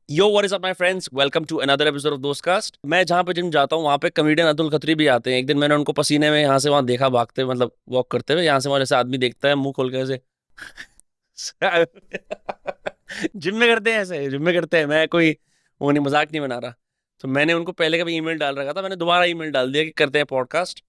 Yo what is up my friends, welcome to another episode of Dostcast. मैं जहाँ पे gym जाता हूँ वहाँ पे कमेडियन अतुल खत्री भी आते हैं। एक दिन मैंने उनको पसीने में यहाँ से वहाँ देखा भागते हुए, मतलब वॉक करते हुए। यहाँ से वहाँ जैसे आदमी देखता है मुंह खोल के ऐसे जिम में करते हैं, ऐसे जिम में करते हैं। मैं कोई वो नहीं, मजाक नहीं बना रहा। तो मैंने उनको पहले का भी ईमेल डाल रखा था, मैंने दोबारा ईमेल डाल दिया कि करते हैं पॉडकास्ट।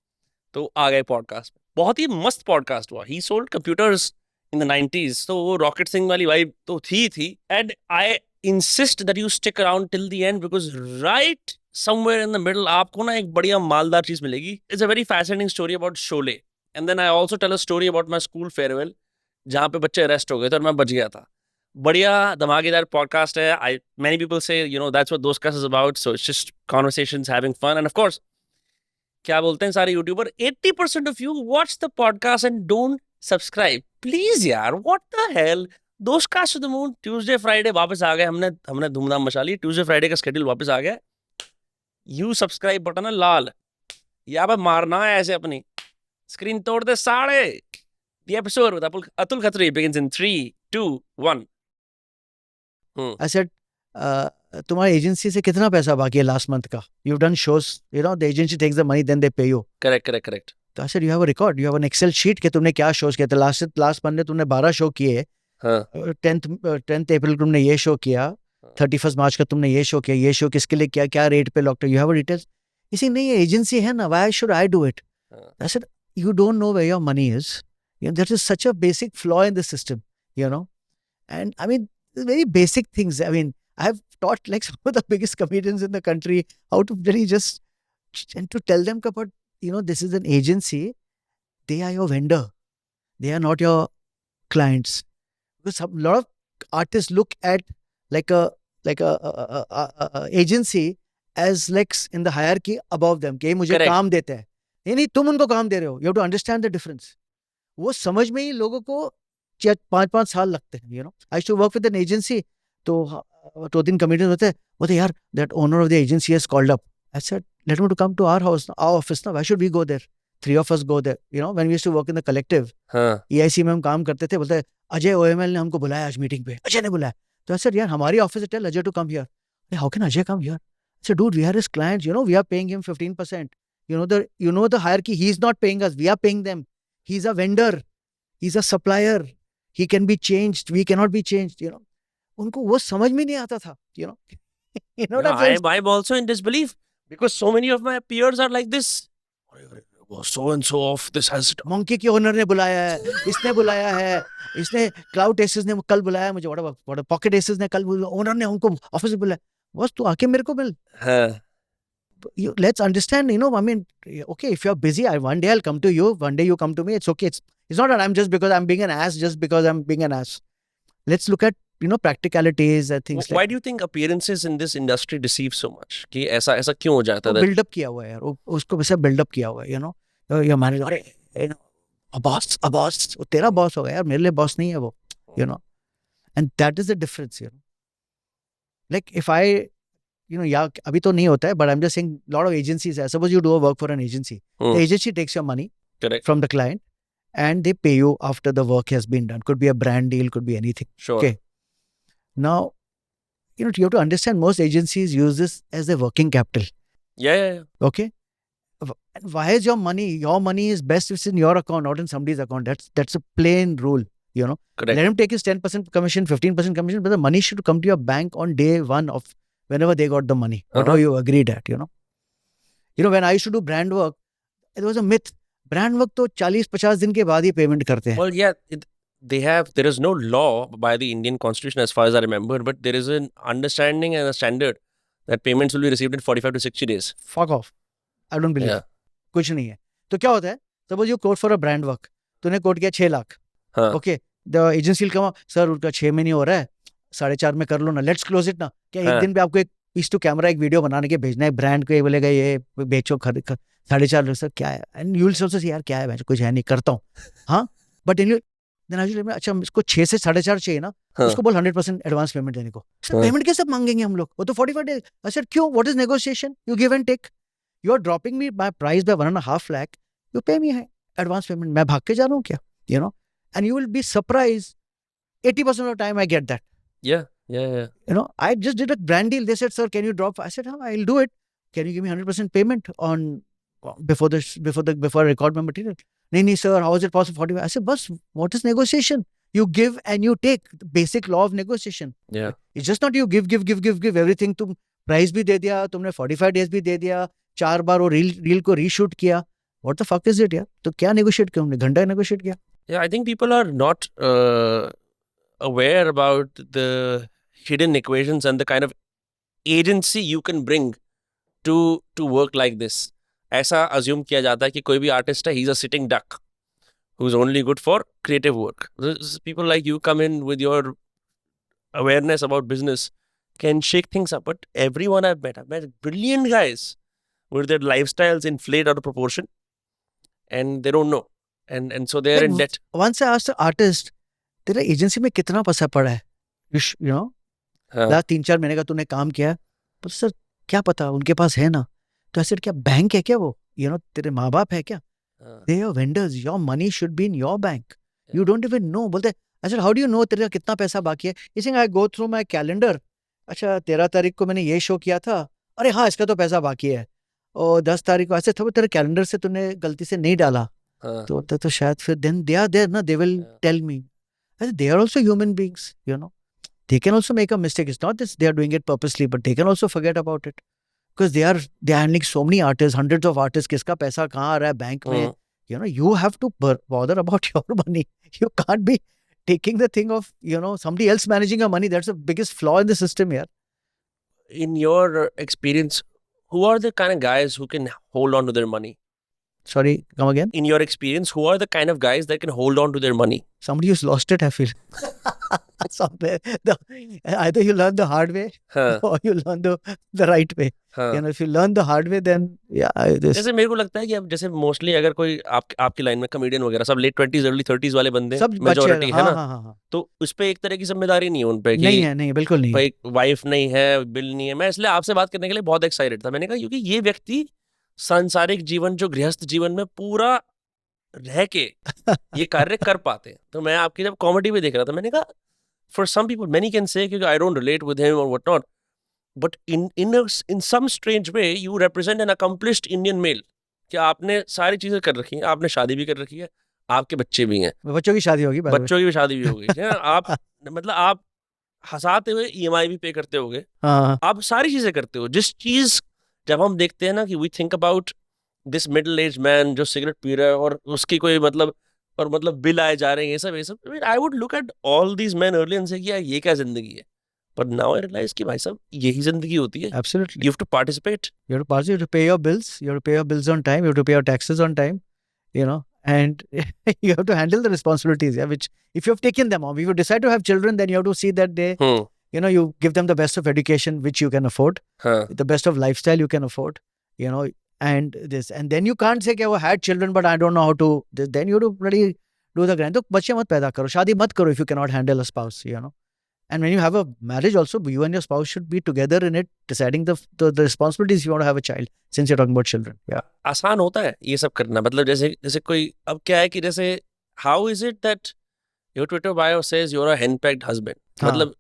तो आ गए पॉडकास्ट। बहुत ही मस्त पॉडकास्ट हुआ। He sold computers in the 90s, तो वो रॉकेट सिंह वाली वाइब तो थी। And I insist that you stick around till the end, because right somewhere in the middle आपको ना एक बढ़िया मालदार चीज मिलेगी। It's a very fascinating story about Sholay. And then I also tell a story about my school farewell, जहाँ पे बच्चे अरेस्ट हो गए थे और मैं बच गया था। बढ़िया धमाकेदार पॉडकास्ट है। I many people say that's what Dostcast is about, so it's just conversations, having fun, and of course क्या बोलते हैं सारे youtuber, 80% of you watch the podcast and don't subscribe. Please यार, what the hell. Dostcast to the moon, Tuesday Friday वापस आ गए। हमने हमने धूमधाम मचा ली। ट्यूसडे फ्राइडे का शेड्यूल वापस आ गया। यू सब्सक्राइब बटन है लाल, यहाँ पे मारना है ऐसे अपनी स्क्रीन तोड़ दे साढ़े। The episode with Atul Khatri begins in 3, 2, 1. I said, तुम्हारी एजेंसी से कितना पैसा बाकी है लास्ट मंथ का? You've done shows, the agency takes the money, then they pay you. Correct. तो I said, you have a record, you have an Excel sheet कि तुमने क्या shows किए थे। लास्ट मंथ में तुमने 12 शो किए। हाँ 10th अप्रैल को तुमने ये शो किया, 31 मार्च का तुमने ये शो किया, ये शो किसके लिए किया, क्या रेट पे लॉक, यू हैव डिटेल्स। इसी नहीं, ये एजेंसी है ना, why should I do it? I said, you don't know where your money is. That is such a basic flaw in the system, and I mean very basic things. I mean, I have taught like some of the biggest comedians in the country how to really just, and to tell them about, this is an agency, they are your vendor, they are not your clients. Because a lot of artists look at like a agency as like in the hierarchy above them, कि मुझे Correct. काम देते हैं। नहीं, तुम उनको काम दे रहे हो। You have to understand the difference. वो समझ में ही लोगों को 5-5 साल लगते हैं। I to work with an agency, तो 2-3 कमेडियंस होते यार, that owner of the agency has called up. I said, let him to come to our house, our office ना, why should we go there? 3 of us go there, when we used to work in the collective. हाँ EIC में हम काम करते थे। बोलते Ajay OML ने हमको बुलाया आज मीटिंग पे, अजय ने बुलाया। तो आई सेड, यार हमारी ऑफिस से tell Ajay to come here. How can Ajay come here? I said, dude, we are his clients, we are paying him 15%. The hierarchy, he is not paying us, we are paying them. He's a vendor, he's a supplier, he can be changed, we cannot be changed. उनको वो समझ में नहीं आता था. You know what I'm saying? I'm also in disbelief because so many of my peers are like this. So and so of this has Monkey के owner ने बुलाया है, इसने बुलाया है, इसने क्लाउड एसेस ने कल बुलाया मुझे, बड़ा पॉकेट एसेस ने कल, ओनर ने हमको ऑफिस में बुलाया। बस तू आके मेरे को मिल। हाँ Let's understand, I mean, okay, if you're busy, one day I'll come to you, one day you come to me, it's okay. It's not that I'm just because I'm being an ass, just because I'm being an ass. Let's look at, practicalities and things Why like do you think appearances in this industry deceive so much? कि ऐसा क्यों हो जाता है? Buildup किया हुआ है यार, उसको वैसे बिल्डअप किया हुआ है, your manager, अरे a boss, वो तेरा बॉस होगा यार, मेरे लिए बॉस नहीं है वो, and that is the difference, like if I, yeah, अभी तो नहीं होता है, but I'm just saying, lot of agencies, suppose you do a work for an agency, the agency takes your money Correct. from the client and they pay you after the work has been done. Could be a brand deal, could be anything. Sure. Okay. Now, you have to understand, most agencies use this as their working capital. Yeah. Okay. And why is your money? Your money is best if it's in your account, not in somebody's account. That's a plain rule. Correct. Let him take his 10% commission, 15% commission, but the money should come to your bank on day one of whenever they got the money, whatever you agreed at. When I used to do brand work, it was a myth. Brand work तो 40-50 दिन के बाद ही payment करते हैं. Well, yeah, there is no law by the Indian Constitution as far as I remember, but there is an understanding and a standard that payments will be received in 45 to 60 days. Fuck off. I don't believe. Yeah. कुछ नहीं है. तो क्या होता है? Suppose you quote for a brand work. तूने quote किया 6 लाख. हाँ. Okay. The agency will come, sir, उनका 6 में नहीं हो रहा है, 4.5 में कर लो ना. Let's close it ना. क्या एक दिन पे आपको एक piece to camera, एक वीडियो बनाने के भेजना है ब्रांड को, ये बोलेगा ये बेचो, 4.5 सर क्या है, and you will also say यार क्या है, कुछ है नहीं, करता हूँ. हाँ, बट देन आई विल, अच्छा इसको 6 से 4.5 चाहिए ना, उसको बोल 100% एडवांस पेमेंट देने को. सर पेमेंट कैसे मांगेंगे हम लोग, वो तो 45 डेज. अच्छा क्यों, what is negotiation, you give and take. You are dropping me my price by 1.5 lakh, you pay me है एडवांस पेमेंट, मैं भाग के जा रहा हूँ क्या, and you will be surprise 80% of time I get that. Yeah. Yeah. You know, I just did a brand deal. They said, sir, can you drop? I said, I'll do it. Can you give me 100% payment on before I record my material? No, sir, how is it possible? 40? I said, boss, what is negotiation? You give and you take. The basic law of negotiation. Yeah. It's just not you give everything. तुम price भी दे दिया, तुमने 45 days भी दे दिया, 4 बार वो reel को reshoot किया. What the fuck is it यार? तो क्या negotiate किया हमने? घंटा negotiate किया. Yeah, I think people are not aware about the hidden equations and the kind of agency you can bring to work like this. ऐसा assume किया जाता है कि कोई भी artist है, he's a sitting duck who's only good for creative work. People like you come in with your awareness about business, can shake things up. But everyone I've met brilliant guys where their lifestyles inflate out of proportion and they don't know. And so they're in debt. Once I asked the artist, तेरा agency में कितना पैसा पड़ा है? You know, last 3-4 महीने का तूने काम किया. पर सर क्या पता, उनके पास है ना. तो ऐसे क्या बैंक है क्या वो? You know, तेरे माँ बाप है क्या? They are vendors. Your money should be in your bank. You don't even know. बोलते, I said, how do you know तेरा कितना पैसा बाकी है? You think I go through my calendar. अच्छा 13 तारीख को मैंने ये शो किया था. अरे हाँ, इसका तो पैसा बाकी है. और 10 तारीख को ऐसे थोड़ा तेरे कैलेंडर से तूने गलती से नहीं डाला. तो शायद फिर then they are there ना, they will tell me. I said, they are also human beings, you know. They can also make a mistake. It's not that they are doing it purposely, but they can also forget about it. Because they are handling so many artists, hundreds of artists. किसका पैसा कहाँ आ रहा है bank में? You know, you have to bother about your money. You can't be taking the thing of, you know, somebody else managing your money. That's the biggest flaw in the system here. In your experience, who are the kind of guys who can hold on to their money? Sorry, come again? In your experience, who are the kind of guys that can hold on to their money? Somebody who's lost it, I feel. Somewhere. Either you learn the hard way or you learn the right way. You know, if you learn the hard way, then yeah. जैसे मेरे को लगता है कि अब जैसे mostly अगर कोई आपकी लाइन में कॉमेडियन वगैरह सब लेट 20s अर्ली 30s वाले बंदे मेजॉरिटी है ना, तो उस पे एक तरह की जिम्मेदारी नहीं है उन पे. नहीं बिल्कुल नहीं. भाई वाइफ नहीं है, बिल नहीं है. मैं इसलिए आपसे बात करने के लिए बहुत एक्साइटेड था. मैंने कहा क्योंकि ये व्यक्ति सांसारिक जीवन, जो गृहस्थ जीवन में पूरा रह के ये कार्य कर पाते हैं. तो मैं आपकी जब कॉमेडी में देख रहा था, मैंने कहा for some people many can say क्योंकि I don't relate with him और what not, but in some strange way you represent an accomplished Indian male. कि आपने सारी चीजें कर रखी हैं, आपने शादी भी कर रखी है, आपके बच्चे भी हैं, बच्चों की शादी होगी, बच्चों की भी शादी भी होगी. आप मतलब आप हंसाते हुए EMI भी पे करते होगे, आप सारी चीजें करते हो. जिस चीज जब हम देखते हैं ना कि we think about this middle age man जो सिगरेट पी रहा है और उसकी कोई मतलब बिल आए जा रहे हैं, ये सब I would look at all these man early and से कि ये क्या जिंदगी है. But now I realize कि भाई साहब यही जिंदगी होती है. Absolutely. You have to participate. You have to pay your bills. You have to pay your bills on time. You have to pay your taxes on time. You know, and you have to handle the responsibilities. Yeah, which if you have taken them on, if you decide to have children, then you have to see that they, you know, you give them the best of education which you can afford, the best of lifestyle you can afford. You know, and then you can't say कि वो had children, but I don't know how to. Then you have to really do the grind. तो बच्चे मत पैदा करो, शादी मत करो if you cannot handle a spouse. You know. And when you have a marriage also, you and your spouse should be together in it, deciding the responsibilities if you want to have a child, since you're talking about children. Yeah. आसान होता है ये सब करना. मतलब जैसे कोई अब क्या है कि जैसे how is it that your Twitter bio says you're a henpecked husband? मतलब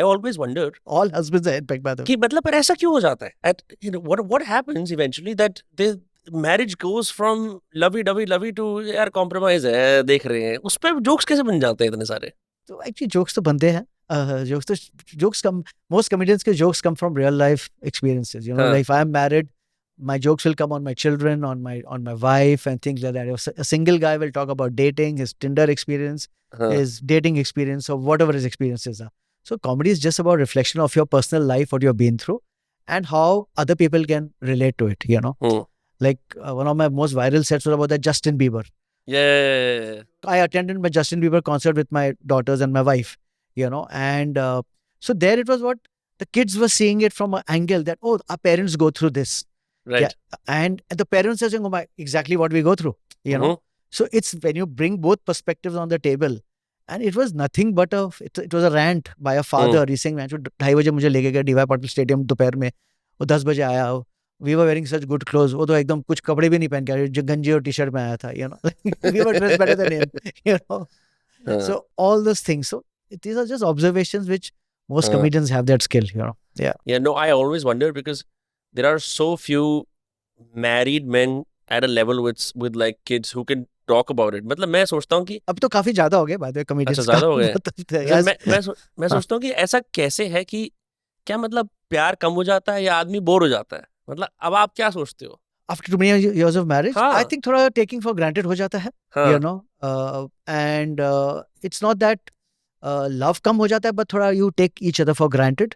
I always wondered. All husbands are henpecked by the way. कि मतलब पर ऐसा क्यों हो जाता है? You know, what happens eventually that the marriage goes from lovey to यार compromise है, देख रहे हैं. उस पर jokes कैसे बन जाते हैं इतने सारे? तो actually jokes तो बनते हैं. Jokes come, most comedians के jokes come from real life experiences. You know, like if I'm married, my jokes will come on my children, on my wife and things like that. A single guy will talk about dating, his Tinder experience, his dating experience, or whatever his experiences are. So comedy is just about reflection of your personal life, what you've been through, and how other people can relate to it. You know, like one of my most viral sets was about that Justin Bieber. Yeah. I attended my Justin Bieber concert with my daughters and my wife. You know, and so there it was what the kids were seeing it from an angle that, oh, our parents go through this. Right. Yeah, and the parents are saying, oh my, exactly what we go through, you know. So it's when you bring both perspectives on the table, and it was nothing but it was a rant by a father. He's saying, 2:30 बजे मुझे लेके गया DY Patil Stadium दोपहर में, वो 10 बजे आया, we were wearing such good clothes, वो तो एकदम कुछ कपड़े भी नहीं पहन के आया, जो गंजी और टी-शर्ट में आया था, you know. We were dressed better than him, you know. So all those things. So these are just observations which Most हाँ. comedians have that skill, you know. Yeah. Yeah, no, I always wonder because there are so few married men at a level with like kids who can talk about it. मतलब मैं सोचता हूँ कि अब तो काफी ज्यादा हो गए by the way अच्छा comedians ज्यादा का हो गए. मतलब जैसे yes. मैं हाँ. सोचता हूँ कि ऐसा कैसे है कि क्या मतलब प्यार कम हो जाता है या आदमी बोर हो जाता है. मतलब अब आप क्या सोचते हो? After too many years of marriage, I हाँ. think थोड़ा taking for granted हो जाता है, you हाँ. know. And it's not that love कम हो जाता है, but थोड़ा you take each other for granted.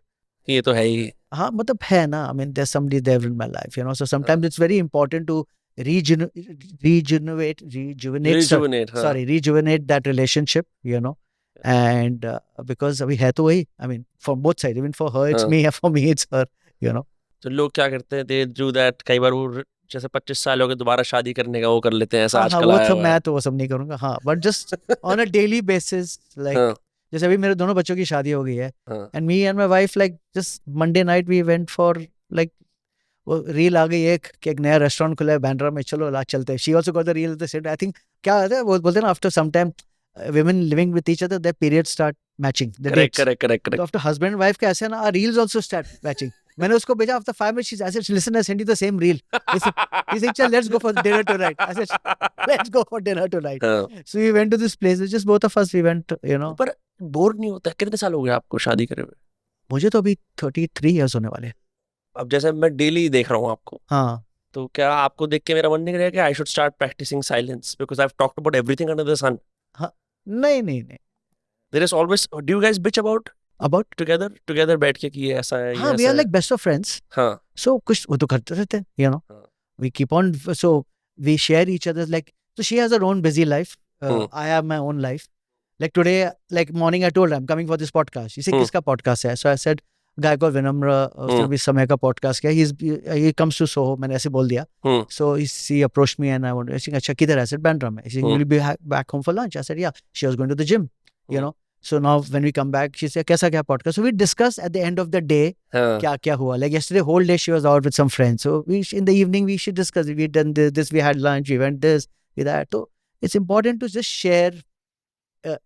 ये तो है ही. हाँ मतलब है ना. I mean, there's somebody there in my life, you know. So sometimes हाँ. it's very important to rejuvenate, Rejuvenate. हाँ. rejuvenate that relationship, you know. And because अभी है तो वही. I mean, for both sides, even for her it's हाँ. me, for me it's her, you know. तो लोग क्या करते हैं, they do that. कई बार वो जैसे 25 साल हो गए दोबारा शादी करने का वो कर लेते हैं, ऐसा हाँ आजकल वो आया सब हुआ मैं है. तो वो सब नहीं करूंगा. हाँ but just on a daily basis like हाँ. जैसे अभी मेरे दोनों बच्चों की शादी हो गई है हाँ. And me and my wife like just Monday night we went for like वो रील आ गई एक कि एक नया रेस्टोरेंट खुला है बैंड्रा में, चलो ला चलते हैं. She also got the reel the said. I think क्या होता है वो बोलते हैं ना after some time women living with each other their periods start matching the correct dates. Correct correct तो करेक्ट. आफ्टर हस्बैंड वाइफ के ऐसे ना reels also start matching. मैंने उसको भेजा after 5 minutes she's I said listen I sent you the same reel. He said चल let's go for dinner tonight. I said let's go for dinner tonight. हाँ. So we went to this place. It's just both of us we went, you know. पर bore नहीं होता? कितने साल हो गए आपको शादी करे हुए? मुझे तो अभी 33 years होने वाले हैं. अब जैसे मैं डेली देख रहा हूँ आपको, हाँ. तो क्या आपको देख के मेरा मन नहीं करेगा कि I should start practising silence because I have talked about everything under the sun? हाँ. नहीं. There is always, do you guys bitch about About together बैठ के कि ये ऐसा है, ये हाँ we ऐसा are है? like best of friends. हाँ. So कुछ वो तो करते रहते हैं, you know. हाँ. We keep on, so we share each other's like, so she has her own busy life. I have my own life. Like today, like morning I told her I'm coming for this podcast. She said किसका podcast है? So I said guy called Vinamra, उसने भी समय का podcast किया. He comes to Soho. मैंने ऐसे बोल दिया. So he approached me and I wanted. I said अच्छा किधर है? I said Bandra में. He said will you be back home for lunch? I said yeah. She was going to the gym, you know. So now when we come back, she said कैसा क्या podcast? So we discuss at the end of the day हाँ. क्या हुआ. Like yesterday whole day she was out with some friends. So in the evening we should discuss. We done this, we had lunch, we went this, we that. So it's important to just share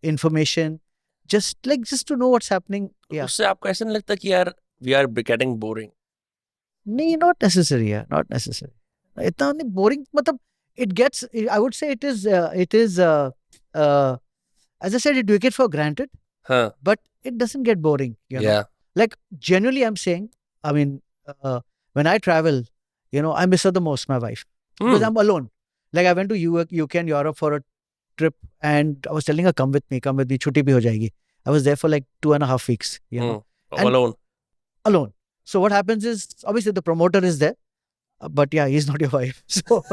information, just to know what's happening. Yeah. उससे आपको ऐसा नहीं लगता कि यार we are getting boring? नहीं, not necessary. Yeah, not necessary. इतना नहीं boring. मतलब it gets. I would say it is. As I said, you take it for granted. हाँ. But it doesn't get boring. You know? Yeah. Like genuinely, I'm saying. I mean, when I travel, you know, I miss her the most, my wife, because I'm alone. Like I went to UK and Europe for a trip, and I was telling her, come with me, छुट्टी भी हो जाएगी. I was there for like 2.5 weeks, you know, alone. So what happens is, obviously the promoter is there, but yeah, he's not your wife. So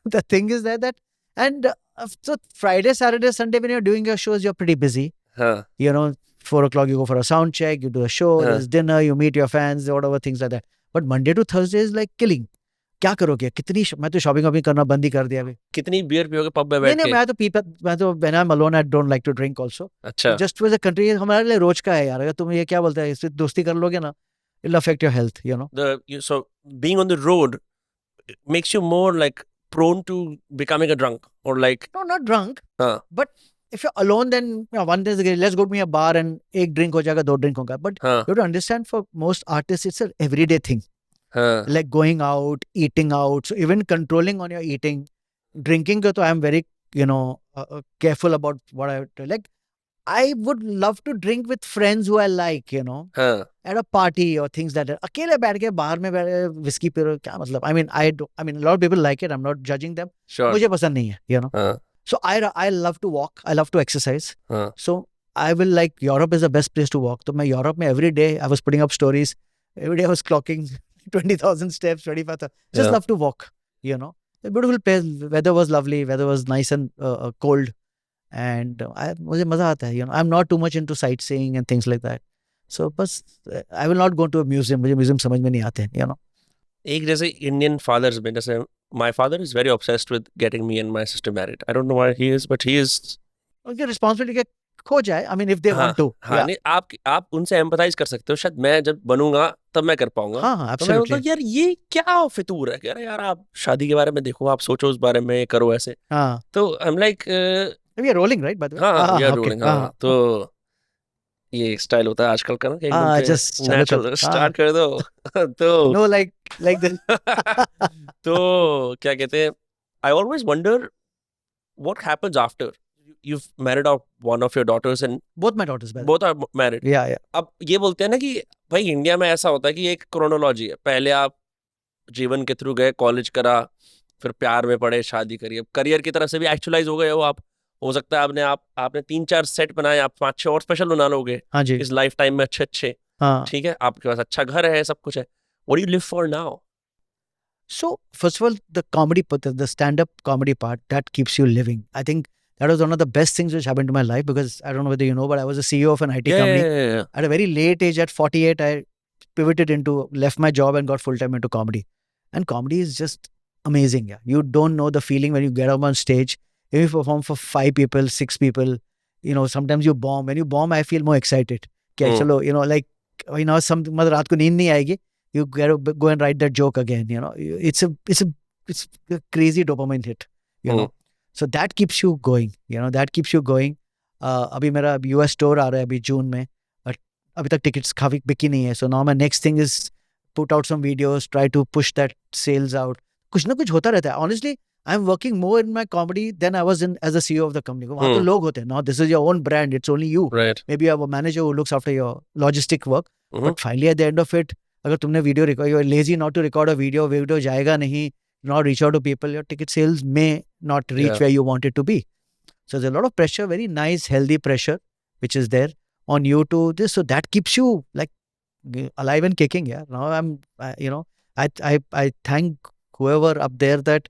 the thing is that and so Friday, Saturday, Sunday, when you're doing your shows, you're pretty busy. हाँ. You know, 4 o'clock you go for a sound check, you do a show, there's dinner, you meet your fans, whatever, things like that. But Monday to Thursday is like killing. क्या करोगे? कितनी मैं तो shopping वॉपिंग करना बंद ही कर दिया अभी. कितनी बियर पियोगे पब में बैठ के? नहीं, मैं तो when I'm alone I don't like to drink also. अच्छा. Just with a country हमारे लिए रोज का है यार. अगर तुम ये क्या बोलते हैं इससे दोस्ती कर लोगे ना, it'll affect your health, you know. So being on the road makes you more like prone to becoming a drunk or like. No, not drunk. हाँ. But if you're alone, then you know, one day let's go to a bar and एक drink हो जाएगा, 2 drink होगा. But हाँ. you have to understand, for most artists, it's an everyday thing. हाँ. Like going out, eating out. So even controlling on your eating, drinking, so I'm very, you know, careful about what I like. I would love to drink with friends who I like, you know, हाँ. at a party or things like that. अकेले बैठ के बाहर में बैठ के whiskey P रहे हो, क्या मतलब? I mean, a lot of people like it. I'm not judging them. Sure. मुझे पसंद नहीं है, you know. हाँ. So I love to walk. I love to exercise. हाँ. So I will like Europe is the best place to walk. तो मैं Europe में every day I was putting up stories. Every day I was clocking 20,000 steps, 25,000. Just love to walk, you know. A beautiful place. Weather was lovely. Weather was nice and cold. And मुझे मजा आता है, you know. I'm not too much into sightseeing and things like that. So बस I will not go to a museum. मुझे museum समझ में नहीं आते, you know. एक जैसे Indian fathers में जैसे my father is very obsessed with getting me and my sister married. I don't know why he is, but he is. उनकी responsibility के खो जाए. I mean, if they want to. हाँ. Yeah. नहीं, आप उनसे एम्पथाइज कर सकते हो. शायद मैं जब बनूंगा तब मैं कर पाऊंगा. हाँ, तो मैं absolutely. बोलता यार ये क्या फितूर है. कह रहा यार आप शादी के बारे में देखो, आप सोचो उस बारे में, करो ऐसे. हाँ. तो I'm like We are rolling, right? By the way. हाँ, we are okay. rolling. हाँ. तो ये स्टाइल होता है आजकल का ना कि एकदम से just चलो नेचुरल हाँ स्टार्ट कर दो तो no like this तो क्या कहते हैं, I always wonder what happens after you've married off one of your daughters and both my daughters by the both are married. yeah अब ये बोलते हैं ना कि भाई इंडिया में ऐसा होता है कि एक क्रोनोलॉजी है, पहले आप जीवन के थ्रू गए, कॉलेज करा, फिर प्यार में पड़े, शादी करी, अब करियर की तरफ से भी एक्चुअलाइज हो गए हो आप, हो सकता है आपने 3-4 सेट बनाए, आप 5-6 और स्पेशल बना लोगे हाँ जी इस लाइफ टाइम में, अच्छे अच्छे, हाँ ठीक है, आपके पास अच्छा घर है, सब कुछ है, what do you live for now? So first of all, the comedy part, the stand-up comedy part, that keeps you living. I think that was one of the best things which happened to my life because I don't know whether you know, but I was a CEO of an IT company. Yeah. At a very late age, at 48, I pivoted left my job and got full-time into comedy. And comedy is just amazing. Yeah, you don't know the feeling when you get up on stage. If you perform for 5 people, 6 people, sometimes you bomb. When you bomb, I feel more excited. Okay, chalo, some मतलब रात को नींद नहीं आएगी. You gotta go and write that joke again. It's a crazy dopamine hit. So that keeps you going. That keeps you going. अभी मेरा US tour आ रहा है अभी जून में, but अभी तक tickets काफी बिकी नहीं है. So now my next thing is put out some videos, try to push that sales out. कुछ ना कुछ होता रहता है. Honestly, I'm working more in my comedy than I was in as a CEO of the company. वहाँ तो लोग होते हैं. Now this is your own brand. It's only you. Right. Maybe you have a manager who looks after your logistic work. But finally at the end of it, अगर तुमने video record, you are lazy not to record a video जाएगा नहीं, not reach out to people, your ticket sales may not reach where you wanted to be. So there a lot of pressure, very nice healthy pressure which is there on you to this, so that keeps you like alive and kicking. Yeah, now I thank whoever up there that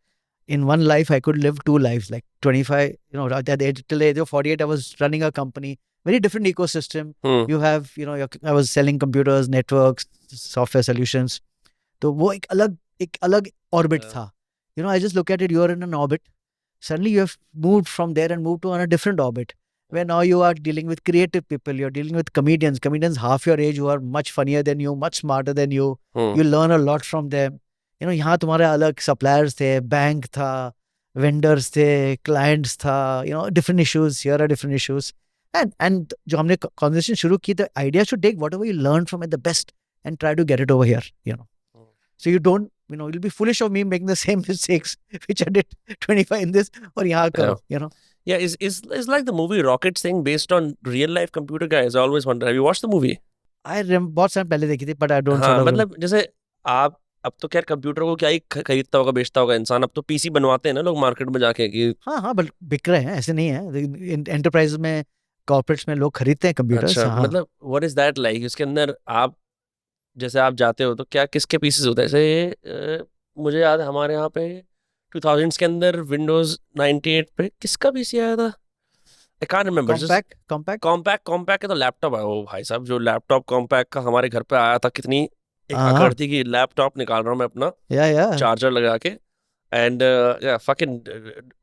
in one life I could live 2 lives, like 25, at the age till the age of 48 I was running a company, very different ecosystem. You have, I was selling computers, networks, software solutions. तो वो एक अलग orbit था. I just look at it, you are in an orbit. Suddenly you have moved from there and moved to on a different orbit, where now you are dealing with creative people, you're dealing with comedians half your age who are much funnier than you, much smarter than you. You learn a lot from them. यहाँ तुम्हारे अलग suppliers थे, bank था, vendors थे, clients था, different issues, here are different issues. And जो हमने conversation शुरू की, the idea should take whatever you learn from it the best and try to get it over here, So you don't, it'll be foolish of me making the same mistakes which I did 25 in this और यहाँ करो, Yeah, is like the movie Rocket thing based on real life computer guys. I always wonder, have you watched the movie? I remember बहुत साल पहले देखी थी, but I don't हाँ, sort of मतलब जैसे आप अब तो खैर कंप्यूटर को क्या ही खरीदता होगा, बेचता होगा इंसान, अब तो पीसी बनवाते हैं ना लोग मार्केट में जाके कि हाँ बट बिक रहे हैं, ऐसे नहीं है. एंटरप्राइज में, कॉर्पोरेट्स में लोग खरीदते हैं कंप्यूटर्स. अच्छा, मतलब व्हाट इज दैट लाइक? उसके अंदर आप जैसे आप जाते हो तो क्या किसके पीसेस होते हैं? जैसे मुझे याद है हमारे यहाँ पे 2000s के अंदर विंडोज 98 पे किसका पीसी आया था, आई कांट रिमेंबर. कॉम्पैक्ट के तो लैपटॉप आया. ओ भाई साहब, जो लैपटॉप कॉम्पैक्ट का हमारे घर पे आया था, कितनी एक अकड़ थी कि लैपटॉप निकाल रहा हूँ मैं अपना चार्जर लगा के. And yeah, fucking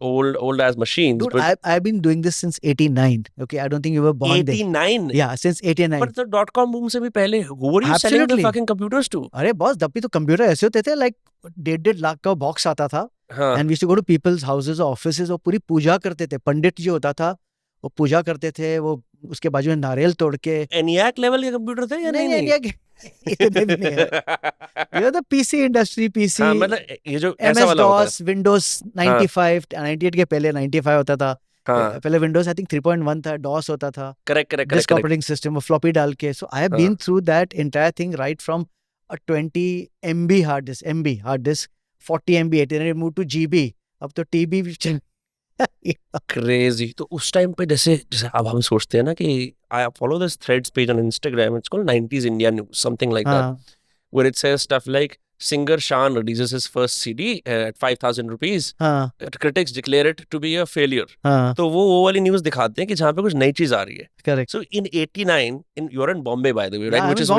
old as machines. Dude, I've been doing this since 89. Okay, I don't think you were born 89? then. Yeah, since 89. But the dot-com boom से भी पहले, who were you selling the fucking computers to? अरे boss, तब भी तो computer ऐसे होते थे, like 1.5 लाख का बॉक्स आता था. And we used to go to people's houses or offices, और पूरी पूजा करते थे. पंडित जो होता था वो पूजा करते थे, वो उसके बाजू में नारियल तोड़ के. ENIAC लेवल के कंप्यूटर थे या नहीं? ENIAC इतने भी नहीं है. The PC industry, PC. हाँ, मतलब ये जो ऐसा वाला होता है. MS-DOS, Windows 95, 98 के पहले 95 होता था. पहले Windows I think 3.1 था, DOS होता था. Correct. Disk operating system, वो floppy डाल के. So I have been through that entire thing right from a 20 MB hard disk, 40 MB, 18 moved to GB, अब तो TB. Crazy. तो उस टाइम पे जैसे अब हम सोचते हैं ना कि I follow this threads page on Instagram. It's called 90s India News, something like that, where it says stuff like singer Shan releases his first CD at 5,000 rupees. Critics declare it to be a failure. तो वो वाली news दिखाते हैं कि जहाँ पे कुछ नई चीज आ रही है. Correct. So in 89, you're in Bombay by the way, right? Which is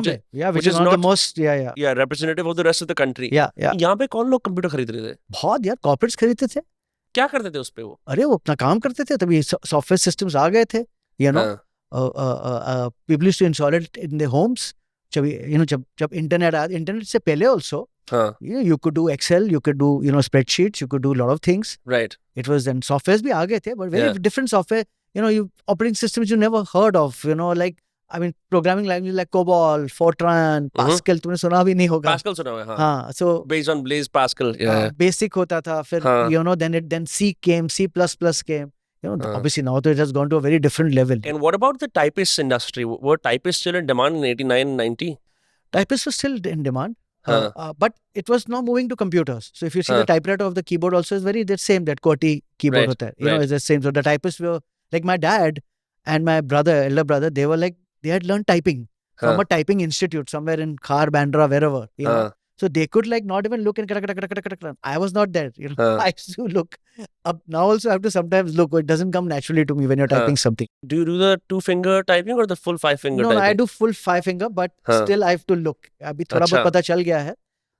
not the most representative of the rest of the country. यहाँ पे कौन लोग कंप्यूटर खरीद रहे थे? बहुत यार, कॉर्पोरेट्स खरीदते थे. क्या करते थे उस पे वो? अरे वो अपना काम करते थे, तभी सॉफ्टवेयर सिस्टम्स आ गए थे. People used to install it in their homes. जब इंटरनेट आया, इंटरनेट से पहले also, you could do Excel, you could do spreadsheets, you could do a lot of things. Right. It was then softwares भी आ गए थे, but very different software. You operating systems you never heard of. Like I mean, programming language like COBOL, Fortran, Pascal, तुमने सुना भी नहीं होगा. Pascal सुना हुआ है, हाँ. हाँ, so Based on Blaze Pascal. Yeah. basic होता था, फिर हाँ. you know, then C came, C++ came. You know, obviously now it has gone to a very different level. And what about the typist industry? Were typists still in demand in 89, 90? Typists were still in demand. Huh. But it was now moving to computers. So if you see Huh. the typewriter of the keyboard also is very the same, that QWERTY keyboard Right, hota hai. You know, right. is the same. So the typists were like my dad and my brother, elder brother, they were like, they had learned typing from Huh. a typing institute somewhere in Khar, Bandra, wherever, you know. Huh. So they could like not even look and I was not there, you know. Huh. I used to look up. Now also I have to sometimes look. It doesn't come naturally to me when you're Huh. typing something. Do you do the 2-finger typing or the full 5-finger No, typing? I do full 5-finger, but Huh. still I have to look. अभी थोड़ा बहुत अच्छा. पता चल गया है.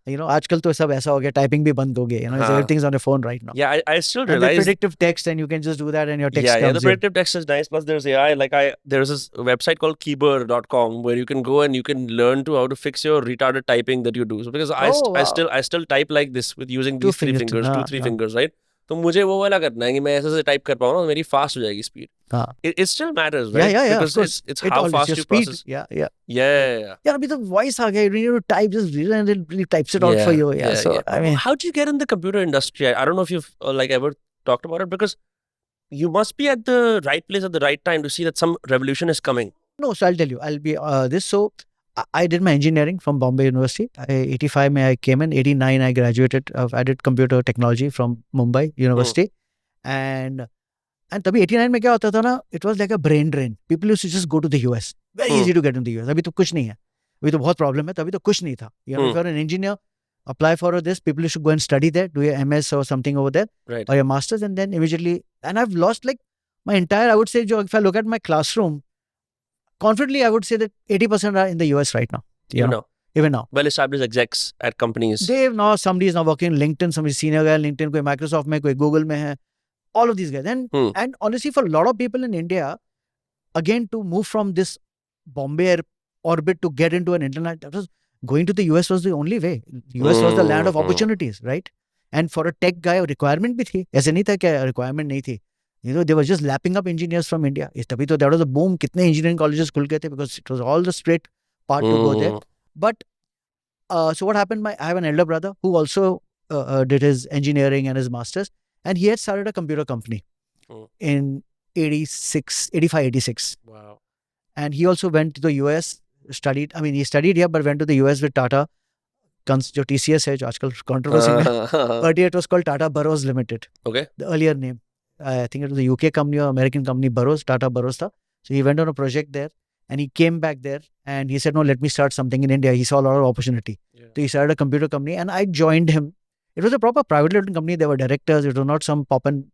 You know, आजकल तो सब ऐसा हो गया, typing भी बंद हो गया. You know, हाँ. everything's on your phone right now. Yeah, I still And the realize. predictive text, and you can just do that, and your text Yeah, comes the predictive text is nice. Plus, there's AI. Like there's this website called Keyboard.com where you can go and you can learn how to fix your retarded typing that you do. So because Oh, wow. I still type like this with using Two these three fingers, fingers, हाँ, 2-3 हाँ. fingers, right? तो मुझे वो वाला करना है कि मैं ऐसे से टाइप कर पाऊँ ना, मेरी फास्ट हो जाएगी स्पीड. हाँ. It still matters, right? Yeah. Because Of course. it's It how all, fast your you speed. process. Yeah. Yeah. Yeah, अभी तो voice आ गया. You need to type, just read and it really types it out for you. Yeah. So I mean, how did you get in the computer industry? I don't know if you've like ever talked about it, because you must be at the right place at the right time to see that some revolution is coming. no. So I'll tell you. I'll be this. So I did my engineering from Bombay University. 85 I came in. 89 I graduated. I did computer technology from Mumbai University. And तभी 89 में क्या होता था ना, it was like a brain drain. People used to just go to the US. Very easy to get into the US. अभी तो कुछ नहीं है. अभी तो बहुत problem है. तभी तो कुछ नहीं था. You know, if you're an engineer, apply for this. People should go and study there, do your MS or something over there, Right. or your masters, and then immediately. And I've lost like my entire. I would say, if I look at my classroom, confidently, I would say that 80% are in the US right now. You know, even now. Well-established execs at companies. They've now, somebody is now working in LinkedIn, somebody senior guy in LinkedIn, कोई Microsoft में, कोई Google में है. All of these guys. And honestly, for a lot of people in India, again, to move from this Bombay orbit to get into an internet, that was going to the US was the only way. US was the land of opportunities, right? And for a tech guy, requirement भी थी. ऐसे नहीं था कि requirement नहीं थी. You know, they were just lapping up engineers from India. तभी तो there was a boom. कितने engineering colleges खुल गए थे because it was all the straight path to go there. But so what happened? I have an elder brother who also did his engineering and his masters, and he had started a computer company in 86. Wow. And he also went to the US, studied. I mean, he studied here, but went to the US with Tata. जो TCS है, जो आजकल controversy में. But it was called Tata Burroughs Limited. Okay. The earlier name. I think it was a UK company or American company, Burroughs, Tata Burroughs tha. So he went on a project there, and he came back there, and he said, no, let me start something in India. He saw a lot of opportunity. Yeah. So he started a computer company, and I joined him. It was a proper private limited company. There were directors. It was not some pop and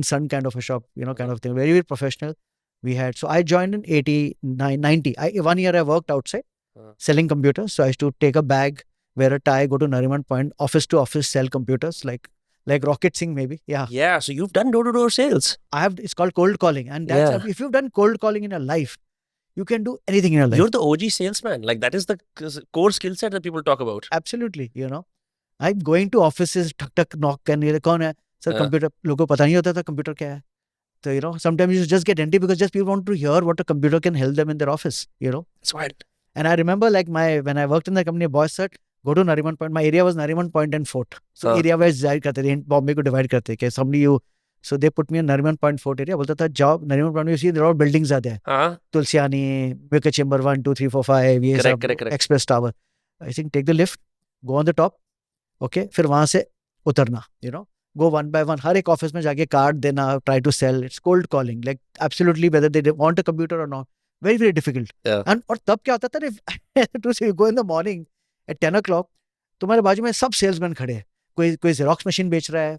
son kind of a shop, kind of thing. Very, very professional. So I joined in 89, 90. 1 year I worked outside selling computers. So I used to take a bag, wear a tie, go to Nariman Point, office to office, sell computers like Rocket Singh maybe. Yeah. Yeah. So you've done door-to-door sales. It's called cold calling. And that's if you've done cold calling in your life, you can do anything in your life. You're the OG salesman. Like that is the core skill set that people talk about. Absolutely. I'm going to offices, tuck, knock, and कौन है? Sir, computer. लोगों को पता नहीं होता था computer क्या है. So, sometimes you just get empty because just people want to hear what a computer can help them in their office, That's wild. And I remember when I worked in the company, boss said, go to Nariman Point. My area was Nariman Point and Fort. So area wise divide करते थे, Bombay को divide करते थे. So they put me in Nariman Point Fort area. बोलता था, जाओ Nariman Point, you see there are all buildings are there. Tulsiani, Wicker Chamber 1, 2, 3, 4, 5, ये सब Express Tower. I think take the lift, go on the top. Okay, फिर वहाँ से उतरना, go one by one. हर एक office में जाके card देना, try to sell. It's cold calling, like absolutely whether they want a computer or not. Very, very difficult. Yeah. And और तब क्या होता था, to say, you go in the morning at 10 o'clock, तुम्हारे बाजू में सब salesmen खड़े हैं. कोई Xerox machine बेच रहा है,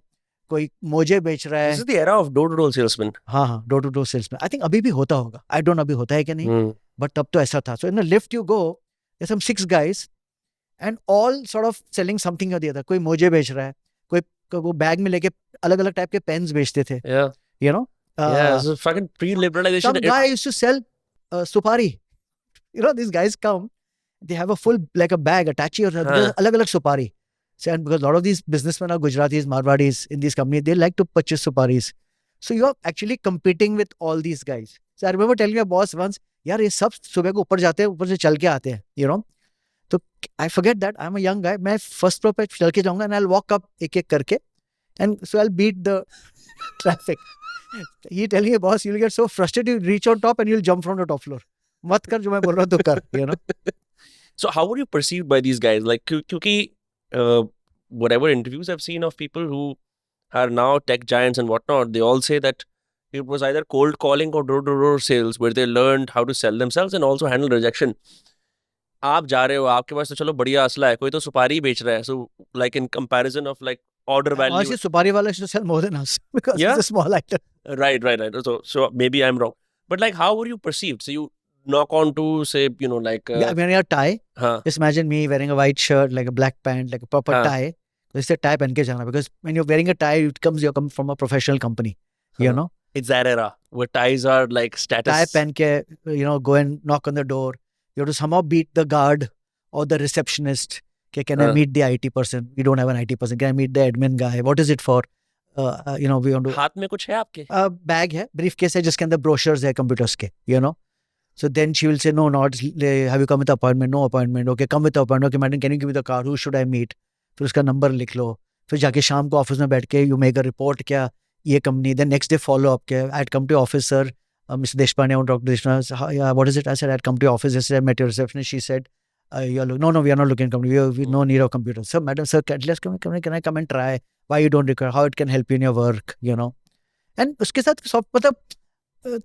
कोई मोजे बेच रहा है. This is the era of door-to-door salesman. हाँ, door-to-door salesman. I think अभी भी होता होगा. I don't know अभी होता है क्या नहीं. But तब तो ऐसा था. So in the lift you go, there's some 6 guys, and all sort of selling something or the other. कोई मोजे बेच रहा है, कोई वो बैग में लेके अलग-अलग टाइप के पेन्स बेचते थे. Yeah. Yeah, this is fucking pre-liberalization. Some guy used to sell supari. These guys come, they have a full, like a bag, Attache or अलग-अलग supari. So, and because a lot of these businessmen are Gujaratis, Marwadis in these companies, they like to purchase suparis. So you are actually competing with all these guys. So I remember telling my boss once, यार ये सब सुबह को ऊपर जाते हैं, ऊपर से चल के आते हैं, you know. तो I forget that I'm a young guy. मैं first floor पे चल के जाऊंगा and I'll walk up एक एक करके, and so I'll beat the traffic. He telling me, boss, you'll get so frustrated, you'll reach on top and you'll jump from the top floor. मत कर जो मैं बोल रहा हूँ तो कर, you know. So how were you perceived by these guys? Like, क्योंकि whatever interviews I've seen of people who are now tech giants and whatnot, they all say that it was either cold calling or door-to-door sales where they learned how to sell themselves and also handle rejection. आप जा रहे हो, आपके पास तो चलो बढ़िया असला है, कोई तो सुपारी ही बेच रहा है. So like in comparison of like order value. Honestly, सुपारी वाला should sell more than us because Yeah? it's a small item. Right. So maybe I'm wrong. But like, how were you perceived? So you knock on to say, you know, like... Yeah, wearing a tie. हाँ. Just imagine me wearing a white shirt, like a black pant, like a proper हाँ. tie. So इससे tie पहन के जाना, because when you're wearing a tie, you come from a professional company, you know. It's that era where ties are like status. Tie पहन के, you know, go and knock on the door. You have to somehow beat the guard or the receptionist. Okay, can I meet the IT person? We don't have an IT person. Can I meet the admin guy? What is it for? You know, we want to. हाथ में कुछ है आपके? Bag है, briefcase है जिसके अंदर brochures है computers के, you know. So then she will say, no, have you come with appointment? No appointment. Okay, come with appointment. Okay, madam, can you give me the card? Who should I meet? फिर उसका number लिख लो. फिर जाके शाम को office में बैठ के you make a report क्या ये company. Then next day follow up क्या. I'd come to office, sir. Mr. Deshpande, I want to talk to Deshpande. Yeah, what is it? I said, I'd come to office yesterday. I met your receptionist. She said, no, we are not looking at company. We no need of computer. So, madam, sir, can I come and try? Why you don't require? How it can help you in your work, you know? And उसके साथ सब मतलब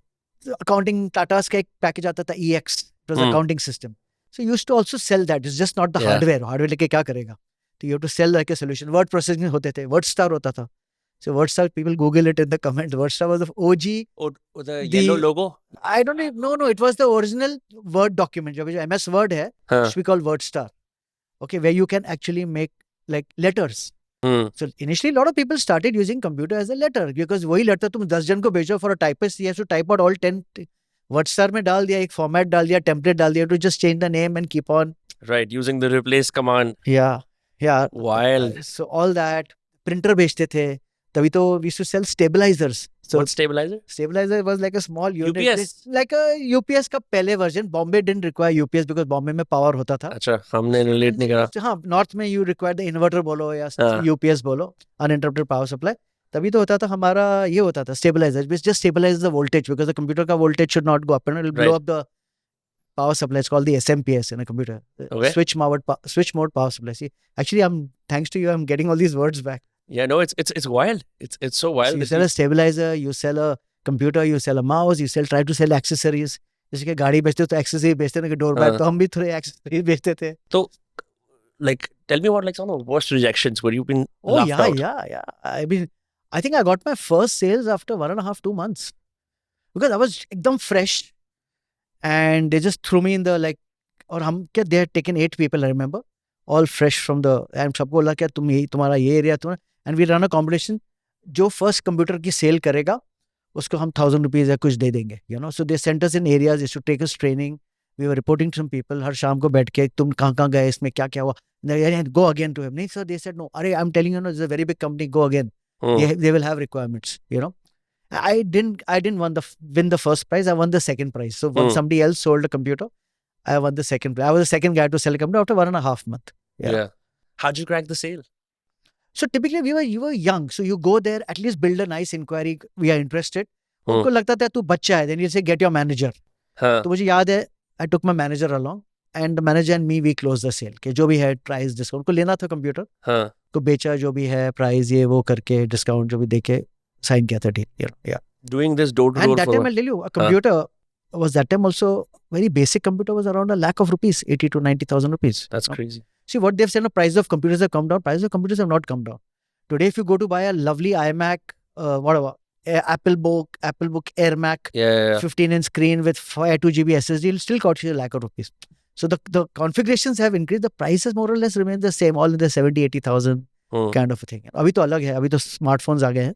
accounting Tata's का एक package आता था EX, it was accounting system. So you used to also sell that. It's just not the hardware. Hardware लेके क्या करेगा? So you have to sell like a solution. Word processing होते थे. WordStar होता था. So WordStar, people Google it in the comments. WordStar was the OG. The yellow logo? I don't know. No, it was the original Word document. जो MS Word है, which we call WordStar. Okay, where you can actually make like letters. So initially, a lot of people started using computer as a letter because वही letter तुम 10 जन को भेजो for a typist, he has to type out all 10. WordStar में डाल दिया, एक format डाल दिया, template डाल दिया, to just change the name and keep on. Right, using the replace command. Yeah. Wild. So all that, printer भेजते थे. तभी तो we used to sell stabilizers. So what stabilizer? Stabilizer was like a small unit. UPS? Like a UPS का पहले version. Bombay didn't require UPS because Bombay में power होता था. अच्छा, हमने relate नहीं करा. हाँ, North में you require the inverter बोलो या UPS बोलो, uninterrupted power supply. तभी तो होता था हमारा ये होता था stabilizer, which just stabilizes the voltage because the computer का voltage should not go up and it will blow up the power supply. It's called the SMPS in a computer. Okay. Switch mode power supply. See, actually, thanks to you, I'm getting all these words back. Yeah, no, it's wild. It's so wild. So you sell a stabilizer, you sell a computer, you sell a mouse, try to sell accessories. जैसे कि गाड़ी बेचते हो तो accessories बेचते हैं ना कि डोर बैग, तो हम भी थोड़े accessories बेचते थे. तो like tell me about like some of the worst rejections where you've been laughed out. Yeah. I mean, I think I got my first sales after 1.5-2 months because I was एकदम fresh and they just threw me in the like, और हम क्या, they had taken 8 people, I remember, all fresh from the, and सबको बोला क्या तुम्हारा ये area तुम्हारा, and we run a competition, जो first computer की sale करेगा उसको हम 1,000 rupees या कुछ दे देंगे, you know. So they sent us in areas, they should take us training. We were reporting to some people. हर शाम को बैठ के तुम कहाँ गए, इसमें क्या हुआ, go again to him. नहीं sir, they said no. अरे I'm telling you, no, this is a very big company. Go again. They will have requirements, you know. I didn't win the first prize. I won the second prize. So when somebody else sold a computer, I won the second prize. I was the second guy to sell a computer after 1.5 months. Yeah. How'd you crack the sale? So typically you were young, so you go there, at least build a nice inquiry. We are interested. उनको लगता था तू बच्चा है. Then you say get your manager. तो मुझे याद है, I took my manager along, and the manager and me we closed the sale. कि जो भी है price discount को लेना था computer. को बेचा जो भी है price ये वो करके discount जो भी देके sign किया था deal. Yeah. Doing this door to door. And that time I'll tell you, a computer was that time also very basic computer was around 1,00,000 rupees, 80 to 90,000 rupees. That's crazy. See what they've said, the price of computers have come down. Prices of computers have not come down. Today, if you go to buy a lovely iMac, whatever, Apple Book Air Mac, 15-inch screen with 2 GB SSD, it'll still cost you 1,00,000 rupees. So the configurations have increased. The prices more or less remain the same, all in the 70,000-80,000 kind of a thing. अभी तो अलग है, अभी तो smartphones आ गए हैं.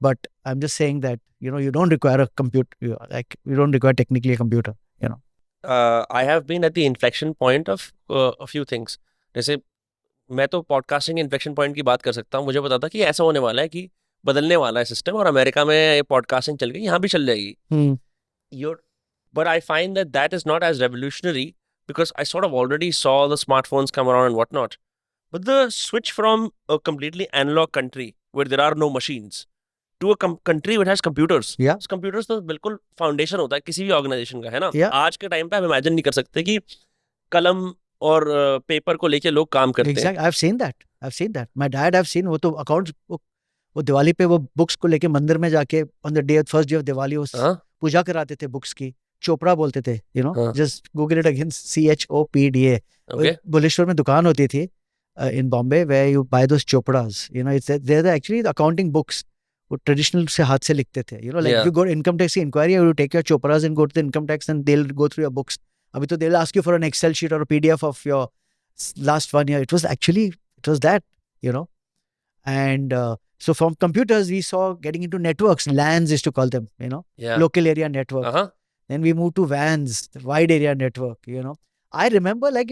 But I'm just saying that, you know, you don't require a computer, you don't require technically a computer, you know. I have been at the inflection point of a few things. जैसे मैं तो podcasting inflection point की बात कर सकता हूँ. मुझे पता था कि ऐसा होने वाला है कि बदलने वाला है सिस्टम, और अमेरिका में ये पॉडकास्टिंग चल गई, यहाँ भी चल जाएगी. but I find that is not as revolutionary because I sort of already saw the smartphones come around and whatnot. But the switch from a completely analog country where there are no machines to a country which has computers. Yeah. Computers तो बिल्कुल foundation होता है किसी भी organisation का, है ना? Yeah. आज के टाइम पे हम इमेजिन नहीं कर सकते कि कलम और पेपर को लेके लोग काम करते हैं. Exactly. I've seen that. My dad, I've seen वो तो अकाउंट्स, वो दिवाली पे वो बुक्स को लेके मंदिर में जाके on the first day of Diwali वो हाँ? पूजा कराते थे बुक्स की. चोपड़ा बोलते थे, हाँ. just Google it again, CHOPDA. Okay. Buleshwar में दुकान होती थी in Bombay where you buy those chopras. They're actually the accounting books. वो ट्रेडिशनल से हाथ से लिखते थे. Like Yeah. if you go income tax inquiry, you take your chopras and go to the income tax and they'll go through your books. अभी तो they'll ask you for an Excel sheet or a PDF of your last 1 year. It was that, And so from computers, we saw getting into networks. LANs is to call them, Yeah. local area network. Uh-huh. Then we moved to WANs, wide area network, I remember like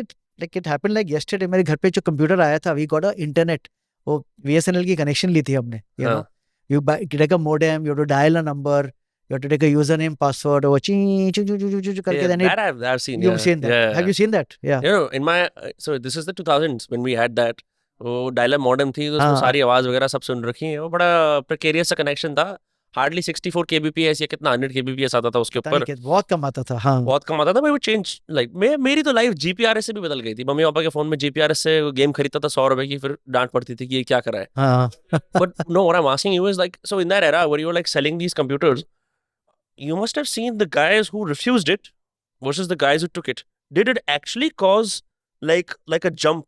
it happened like yesterday. मेरे घर पे जो computer आया था, we got a internet. वो VSNL की connection ली थी हमने, हाँ. You take a modem, you have to dial a number, you have to take a username, password, or करके Yeah, then that I've seen. you've Yeah. seen that. Yeah. Have you seen that? Yeah. In my so this is the 2000s when we had that. वो dialer modem थी तो उसमें हाँ. सारी आवाज वगैरह सब सुन रखी है. वो बड़ा प्रिकेरियस सा कनेक्शन था. हार्डली 64 kbps या कितना 100 kbps आता था उसके ऊपर. बहुत कम आता था. हाँ. बहुत कम आता था. वो चेंज लाइक मेरी तो लाइफ GPRS से भी बदल गई थी. मम्मी पापा के फोन में GPRS से गेम खरीदता था 100 रुपए की, फिर डांट पड़ती थी कि ये क्या करा है. हाँ. But no, what I'm asking you is like, so in that era where you were like selling these computers, you must have seen the guys who refused it versus the guys who took it. Did it actually cause like a jump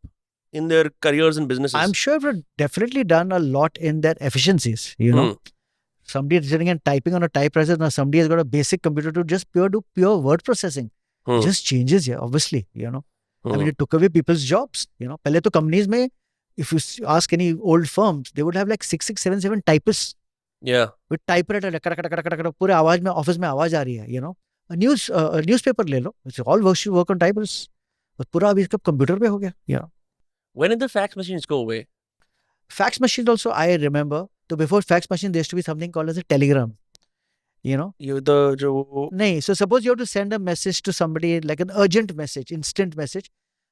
in their careers and businesses? I'm sure we've definitely done a lot in their efficiencies, Somebody is sitting and typing on a typewriter, now somebody has got a basic computer to just do pure word processing. Just changes, obviously, I mean, it took away people's jobs, पहले तो companies में, if you ask any old firms, they would have like 6, 7 typists. Yeah. With typewriter, पूरे आवाज में, office में आवाज आ रही है, न्यूज़पेपर ले लो, it's all work on typers. पूरा अभी इसका कंप्यूटर पे हो गया. When did the fax machines go away? Fax machines also, I remember. So before fax machine, there used to be something called as a telegram. No, so suppose you have to send a message to somebody, like an urgent message, instant message.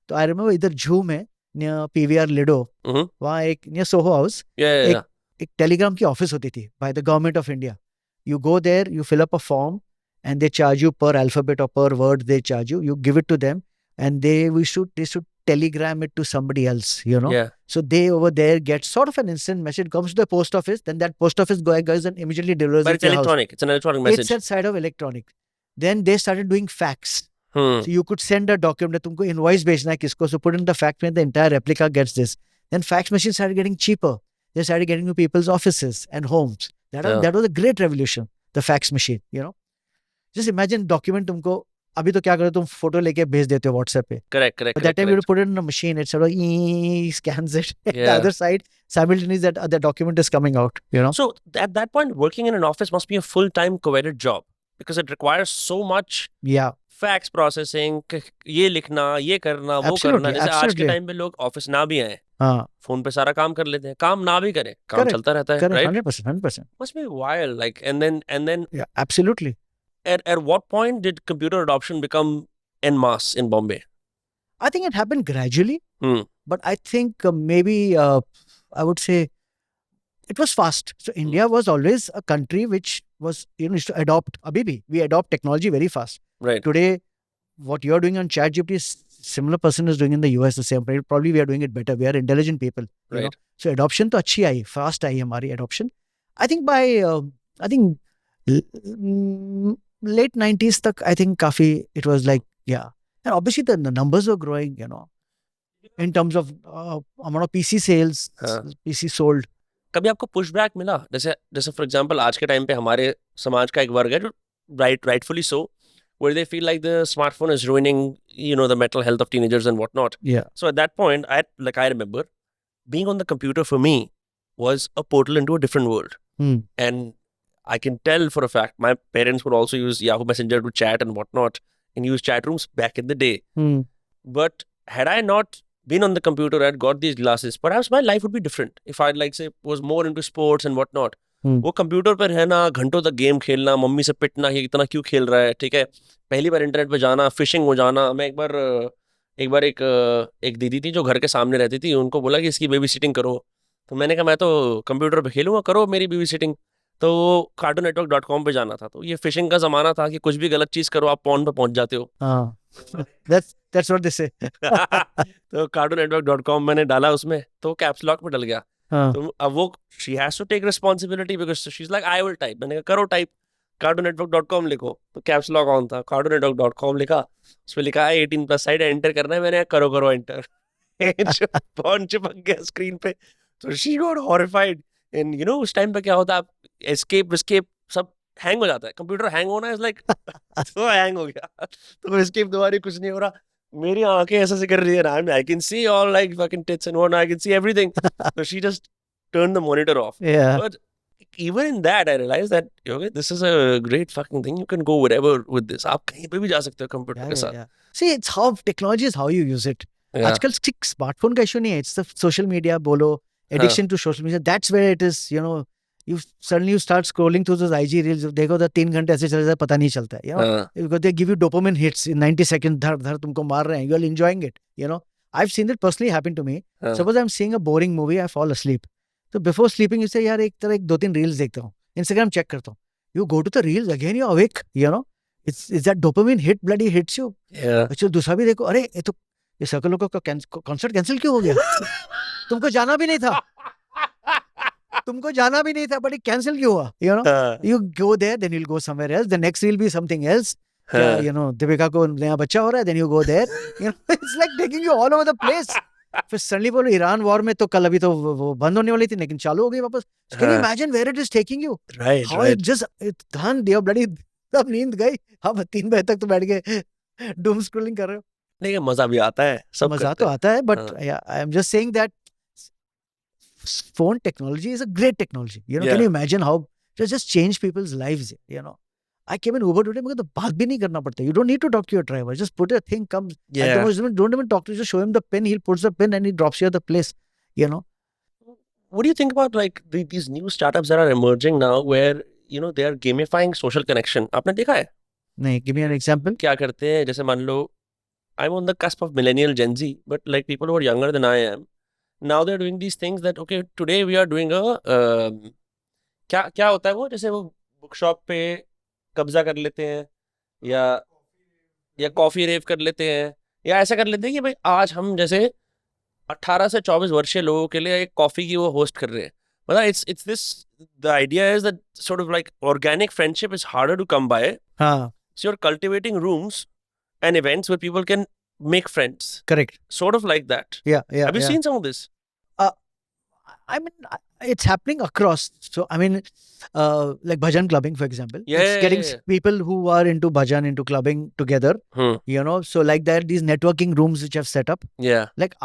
So I remember इधर झू में, near PVR Lido, वहाँ एक near Soho House, एक telegram की office होती थी by the government of India. You go there, you fill up a form, and they charge you per alphabet or per word. They charge you. You give it to them, and they should telegram it to somebody else, Yeah. So they over there get sort of an instant message, comes to the post office, then that post office goes and immediately delivers But it it's to your electronic. It's an electronic message. It's that side of electronic. Then they started doing fax. So you could send a document, तुमको invoice भेजना है किसको, so put in the fax when the entire replica gets this. Then fax machines started getting cheaper. They started getting to people's offices and homes. That was a great revolution, the fax machine, Just imagine document तुमको, अभी तो क्या करो, तुम photo लेके भेज देते हो WhatsApp पे. Correct. But that time you would put it in a machine, it sort of scans it. The other side, simultaneously that the document is coming out, So at that point, working in an office must be a full-time coveted job because it requires so much fax processing, ये लिखना, ये करना, वो करना. जैसे आज के time पे लोग ऑफिस ना भी आए, फोन पे सारा काम कर लेते हैं. काम ना भी करें, काम चलता रहता है, right? 100%. Must be wild, like, and then. Yeah, absolutely. At what point did computer adoption become en masse in Bombay? I think it happened gradually, but I think maybe I would say it was fast. So India was always a country which was, used to adopt. Abhi bhi, we adopt technology very fast. Right. Today, what you're doing on ChatGPT, similar person is doing in the US the same. Probably we are doing it better. We are intelligent people. Right. So adoption to अच्छी आई, fast आई हमारी adoption. I think by late 90s tak, I think काफी it was like, and obviously the numbers were growing, in terms of amount of PC sales, PC sold. कभी आपको pushback मिला? जैसे for example आज के time पे हमारे समाज का एक वर्ग है जो rightfully so, where they feel like the smartphone is ruining, the mental health of teenagers and whatnot. Yeah. So at that point, I remember being on the computer for me was a portal into a different world. And I can tell for a fact, my parents would also use Yahoo Messenger to chat and whatnot and use chat rooms back in the day. But had I not been on the computer, I'd got these glasses, perhaps my life would be different. If I'd say was more into sports and whatnot. वो computer पर रहना, घंटों तक game खेलना, mummy से पिटना कि इतना क्यों खेल रहा है, ठीक है, पहली बार इंटरनेट पे जाना, फिशिंग हो जाना। मैं एक दीदी थी जो घर के सामने रहती थी, उनको बोला कि इसकी बेबी सिटिंग करो। तो मैंने कहा मैं तो कंप्यूटर पे खेलूंगा, करो मेरी बेबी सिटिंग। तो cartoonnetwork.com पे जाना था। तो ये फिशिंग का जमाना था कि कुछ भी गलत चीज करो आप पॉर्न पे पहुंच जाते हो। हाँ, that's what they say. तो cartoonnetwork.com मैंने डाला उसमें, तो कैप्स लॉक में डल गया। हाँ, तो अब वो she has to take responsibility because she is like I will type. मैंने कहा करो टाइप, cartoonnetwork.com लिखो। तो कैप्स लॉक ऑन था, cartoonnetwork.com लिखा, उसमें लिखा है 18+ साइड एंटर करना है। मैंने कहा करो एंटर। फोन चिपक गया स्क्रीन पे। तो she got horrified. And you know उस टाइम पे क्या होता है, आप एस्केप सब हैंग हो जाता है, कंप्यूटर हैंग होना इज लाइक तो हैंग हो गया। तो एस्केप दोबारा कुछ नहीं हो रहा, मेरी आंखें ऐसे से कर रही है ना, I can see all like fucking tits and what, I can see everything. So she just turned the monitor off. yeah, But even in that, I realized that okay, this is a great fucking thing. You can go wherever with this. आप कहीं पे भी जा सकते हो computer के साथ। yeah. See, it's how technology is how you use it. Yeah. आजकल सिर्फ स्मार्टफोन का इशू नहीं है, it's the social media बोलो, addiction to social media. That's where it is, you know, you suddenly you start scrolling through those IG reels, देखो तो 3 घंटे ऐसे चले जाए पता नहीं चलता है, you know, because they give you dopamine hits in 90 seconds, धर धर तुमको मार रहे हैं, you are enjoying it, you know. I've seen it personally happen to me. Suppose I'm seeing a boring movie, I fall asleep. So before sleeping you say यार एक 2-3 reels देखता हूँ, Instagram check करता हूँ. You go to the reels again, you're awake, you know. It's that dopamine hit bloody hits you. Yeah. अच्छा दूसरा भी देखो, अरे ये सर्कल का कॉन्सर्ट कैंसिल क्यों हो गया? तुमको जाना भी नहीं था, बट कैंसिल क्यों हुआ? You know, you go there, then you'll go somewhere else. The next will be something else. क्या, you know, दीपिका को नया बच्चा हो रहा है, then you go there. You know, it's like taking you all over the place. फिर suddenly बोलो Iran war में तो कल अभी तो वो बंद होने वाली थी लेकिन चालू हो गई वापस. Can you imagine where it is taking you? Right. How it just धन दिया bloody, सब नींद गई. अब 3 बजे तक तो बैठ के doom scrolling कर रहे हो. लेकिन मजा भी आता है, सब मजा तो आता है, but I am just saying that phone technology is a great technology. You know, can you imagine how it just changed people's lives? You know, I came in Uber today, मुझे तो बात भी नहीं करना पड़ता. You don't need to talk to your driver. Just put a thing, comes. At the most, don't even talk to. Just show him the pin. He'll puts the pin and he drops you at the place. You know. What do you think about like these new startups that are emerging now, where you know they are gamifying social connection? आपने देखा है? नहीं, give me an example. क्या करते हैं, जैसे मान लो I'm on the cusp of millennial Gen Z, but like people who are younger than I am, now they're doing these things that okay, today we are doing a क्या होता है वो, जैसे वो बुक शॉप पे कब्जा कर लेते हैं, या कॉफी रेव कर लेते हैं, या ऐसा कर लेते हैं कि भाई आज हम जैसे 18 से 24 वर्षीय लोगों के लिए एक कॉफी की वो होस्ट कर रहे हैं. मतलब it's this, the idea is that sort of like organic friendship is harder to come by. हाँ. So you're cultivating rooms and events where people can make friends. Correct. Sort of like that. Yeah. Have you seen some of this? I mean, it's happening across. So, I mean, like bhajan clubbing, for example. It's getting people who are into bhajan, into clubbing together. You know, so like that, these networking rooms which I've set up. Yeah. Like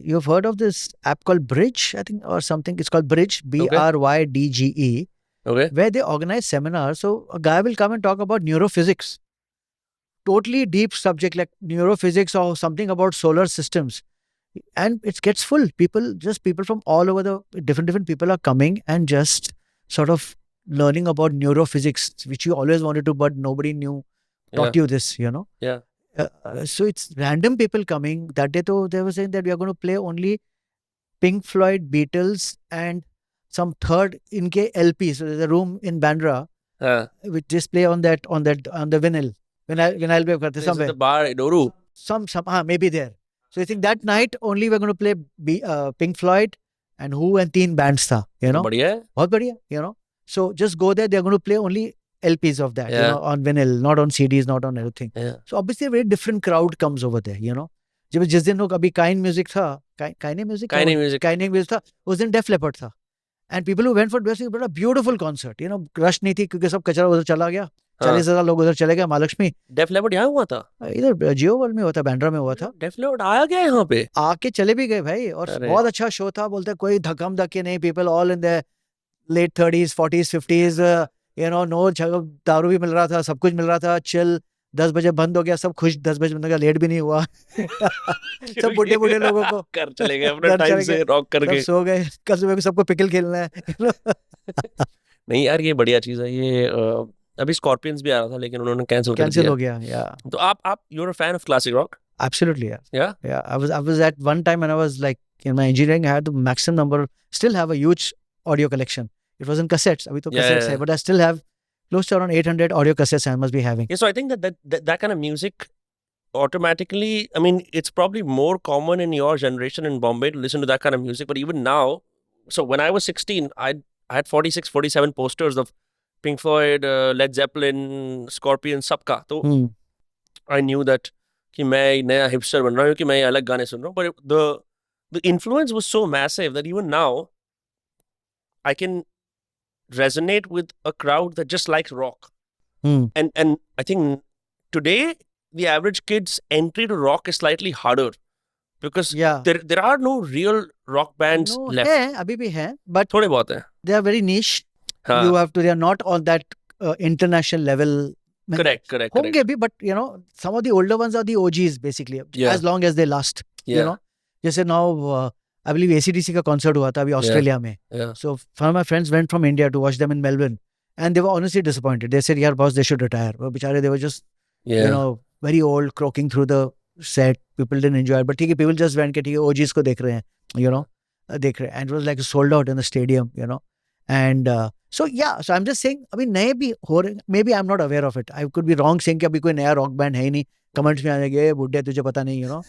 you've heard of this app called Bridge, I think, or something. It's called Bridge, BRYDGE. Okay. Where they organize seminars. So a guy will come and talk about neurophysics. Totally deep subject like neurophysics or something about solar systems. And it gets full. People from all over the different people are coming and just sort of learning about neurophysics, which you always wanted to, but nobody taught you this, you know? Yeah. So it's random people coming. That day they were saying that we are going to play only Pink Floyd, Beatles, and some third Inke LP. So there's a room in Bandra which display on the vinyl. Vinyl wave karte somewhere. The bar in Oru. Some maybe there. So I think that night only we're going to play Pink Floyd and Who and 3 bands tha, you know. Badhiya. Bahut badhiya, you know. So just go there, they're going to play only LPs of that, you know, on vinyl, not on CDs, not on everything. Yeah. So obviously a very different crowd comes over there, you know. जिस दिन वो कभी Kind Music था, Kind Music था, उस दिन Def Leppard था. And people who went for Def Leppard, a beautiful concert, you know, rush नहीं थी क्योंकि सब कचरा उधर चला गया. 40,000 लोग उधर चले गए महालक्ष्मी. डेफ लेपर्ड यहाँ हुआ था? इधर जियो वर्ल्ड में हुआ था, बैंड्रा में हुआ था. डेफ लेपर्ड आया क्या यहाँ पे? आके चले भी गए भाई, और बहुत अच्छा शो था. बोलते कोई धक्कम धक्के नहीं, people all in the late 30s 40s 50s, you know, no दारू भी मिल रहा था, सब कुछ मिल रहा था, चिल. 10 बजे बंद हो गया, सब खुश. 10 बजे बंद हो गया, लेट भी नहीं हुआ. सब बुढ़े लोगों को घर चले गए अपने टाइम से रॉक करके, सो गए. कल सुबह को सबको पिकल खेलना है. नहीं यार, ये बढ़िया चीज है ये। अभी स्कॉर्पियंस भी आ रहा था लेकिन उन्होंने कैंसिल कर कैंसिल दिया। हो गया, yeah. तो आप you're a fan of classic rock? Absolutely, yeah. Yeah. Yeah, I was at one time when I was like in my engineering, I had the maximum number, still have a huge audio collection. It was in cassettes. Abhi to Yeah, cassettes yeah, hai, yeah. but I still have close to around 800 audio cassettes I must be having. Yeah, so I think that kind of music automatically, I mean, it's probably more common in your generation in Bombay to listen to that kind of music. But even now, so when I was 16, I had 46, 47 posters of Pink Floyd, Led Zeppelin, Scorpion, सबका. तो Hmm. I knew that कि मैं नया hipster बन रहा हूँ कि मैं अलग गाने सुन रहा हूँ. But the influence was so massive that even now I can resonate with a crowd that just likes rock. Hmm. And I think today the average kid's entry to rock is slightly harder because Yeah. there are no real rock bands No, left. hai, abhi bhi hai, but थोड़े बहुत हैं. they are very niche. हाँ. You have to, they are not on that international level. Correct. Honge bhi, but you know, some of the older ones are the OGs basically, Yeah. as long as they last. Yeah. You know, जैसे now I believe ACDC का concert हुआ था अभी Australia में. Yeah. So some of my friends went from India to watch them in Melbourne, and they were honestly disappointed. They said, "Yeah, boss, they should retire." वो बेचारे, they were just Yeah. you know very old, croaking through the set. People didn't enjoy it, but ठीक है, people just went के ठीक है OGs को देख रहे हैं, you know, देख रहे हैं, and it was like sold out in the stadium, you know, and so yeah, so I'm just saying अभी नए भी हो रहे, maybe I'm not aware of it. I could be wrong saying कि अभी कोई नया rock band है ही नहीं. Comments में आ जाएंगे, बुड्ढे तुझे पता नहीं, you know,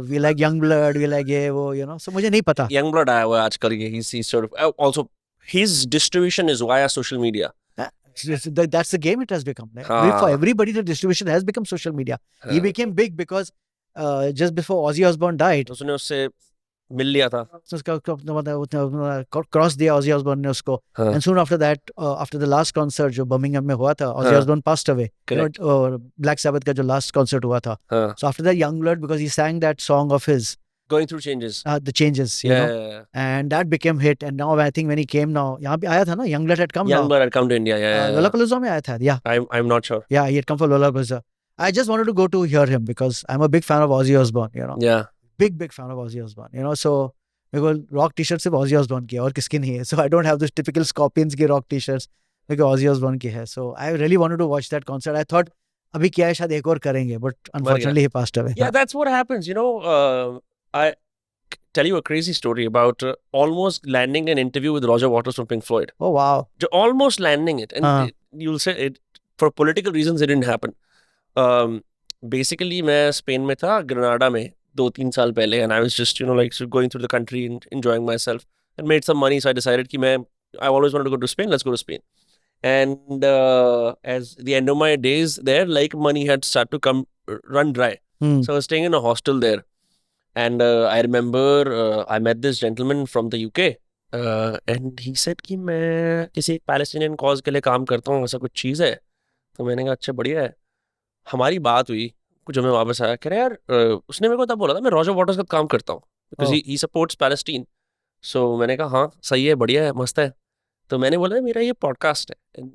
we like Youngblood, we like ये वो, you know, so मुझे नहीं पता. Youngblood आया हुआ है आजकल ये. He's sort of also his distribution is via social media. That's the game it has become. Like, हाँ. for everybody, the distribution has become social media. He हाँ. became big because just before Ozzy Osbourne died, उसने उससे मिल लिया था. उसका cross दिया Ozzy Osbourne ने उसको. हाँ. And soon after that, after the last concert जो Birmingham में हुआ था, Ozzy हाँ. Osbourne passed away. Correct. You know, Black Sabbath का जो last concert हुआ था. हाँ. So after that, Youngblood, because he sang that song of his, Going through changes. the changes, you know, and that became hit. And now I think when he came now, यहाँ पे आया था ना, Youngblood had come now. Youngblood had come to India. Yeah. Lollapalooza में आया था, yeah. I'm not sure. Yeah, he had come for Lollapalooza. I just wanted to go to hear him because I'm a big fan of Ozzy Osbourne, you know. Yeah. Big fan of Ozzy Osbourne, you know. So मेरे को rock t-shirt सिर्फ Ozzy Osbourne की है और किसकी नहीं है. So I don't have those typical Scorpions की rock t-shirts. मेरे को Ozzy Osbourne की है. So I really wanted to watch that concert. I thought अभी क्या है शायद एक और करेंगे, but unfortunately he passed away. Yeah, that's what happens. You know, I tell you a crazy story about almost landing an interview with Roger Waters from Pink Floyd. Oh wow. Almost landing it, and you'll say it for political reasons it didn't happen. Basically, मैं Spain में था, Grenada में 2-3 साल पहले, and I was just, you know, like going through the country and enjoying myself and made some money. So I decided कि I always wanted to go to Spain. Let's go to Spain. And as the end of my days there, like money had started to run dry. So I was staying in a hostel there. And I remember I met this gentleman from the UK. And he said कि मैं किसी एक Palestinian cause के लिए काम करता हूँ, ऐसा कुछ चीज़ है. तो मैंने कहा अच्छा बढ़िया है. हमारी बात हुई, कुछ मैं वापस आया, कह रहा यार उसने मेरे को तब बोला था मैं रॉजर वॉटर्स का काम करता हूँ बिकॉज ही सपोर्ट्स पैलेस्टीन. सो मैंने कहा हाँ सही है, बढ़िया है, मस्त है. तो मैंने बोला मेरा ये पॉडकास्ट है,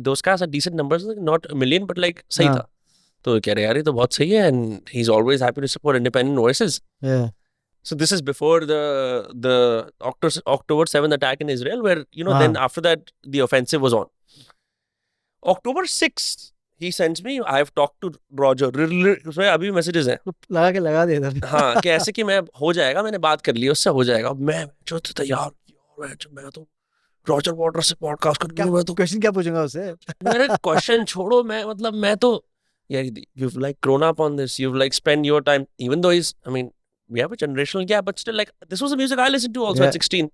दोस्त का decent numbers, not million but like सही था. तो कह रहे यार ये तो बहुत सही है, and he is always happy to support independent voices. So this is before the October 7th attack in Israel, where you know then after that the offensive was on. October 6th he sends me, I have talked to Roger, उसमें अभी messages हैं, लगा दे इधर. हाँ कि ऐसे कि मैं हो जाएगा, मैंने बात कर ली उससे, हो जाएगा. मैं जो तैयार, मैं तो रॉजर वॉटर्स से पॉडकास्ट करूंगा. मैं तो क्वेश्चन क्या पूछूंगा उससे? मेरे क्वेश्चन छोड़ो, मैं तो you've like grown up on this, you've like spent your time, even though we have a generational gap, but still like this was the music I listened to also at 16.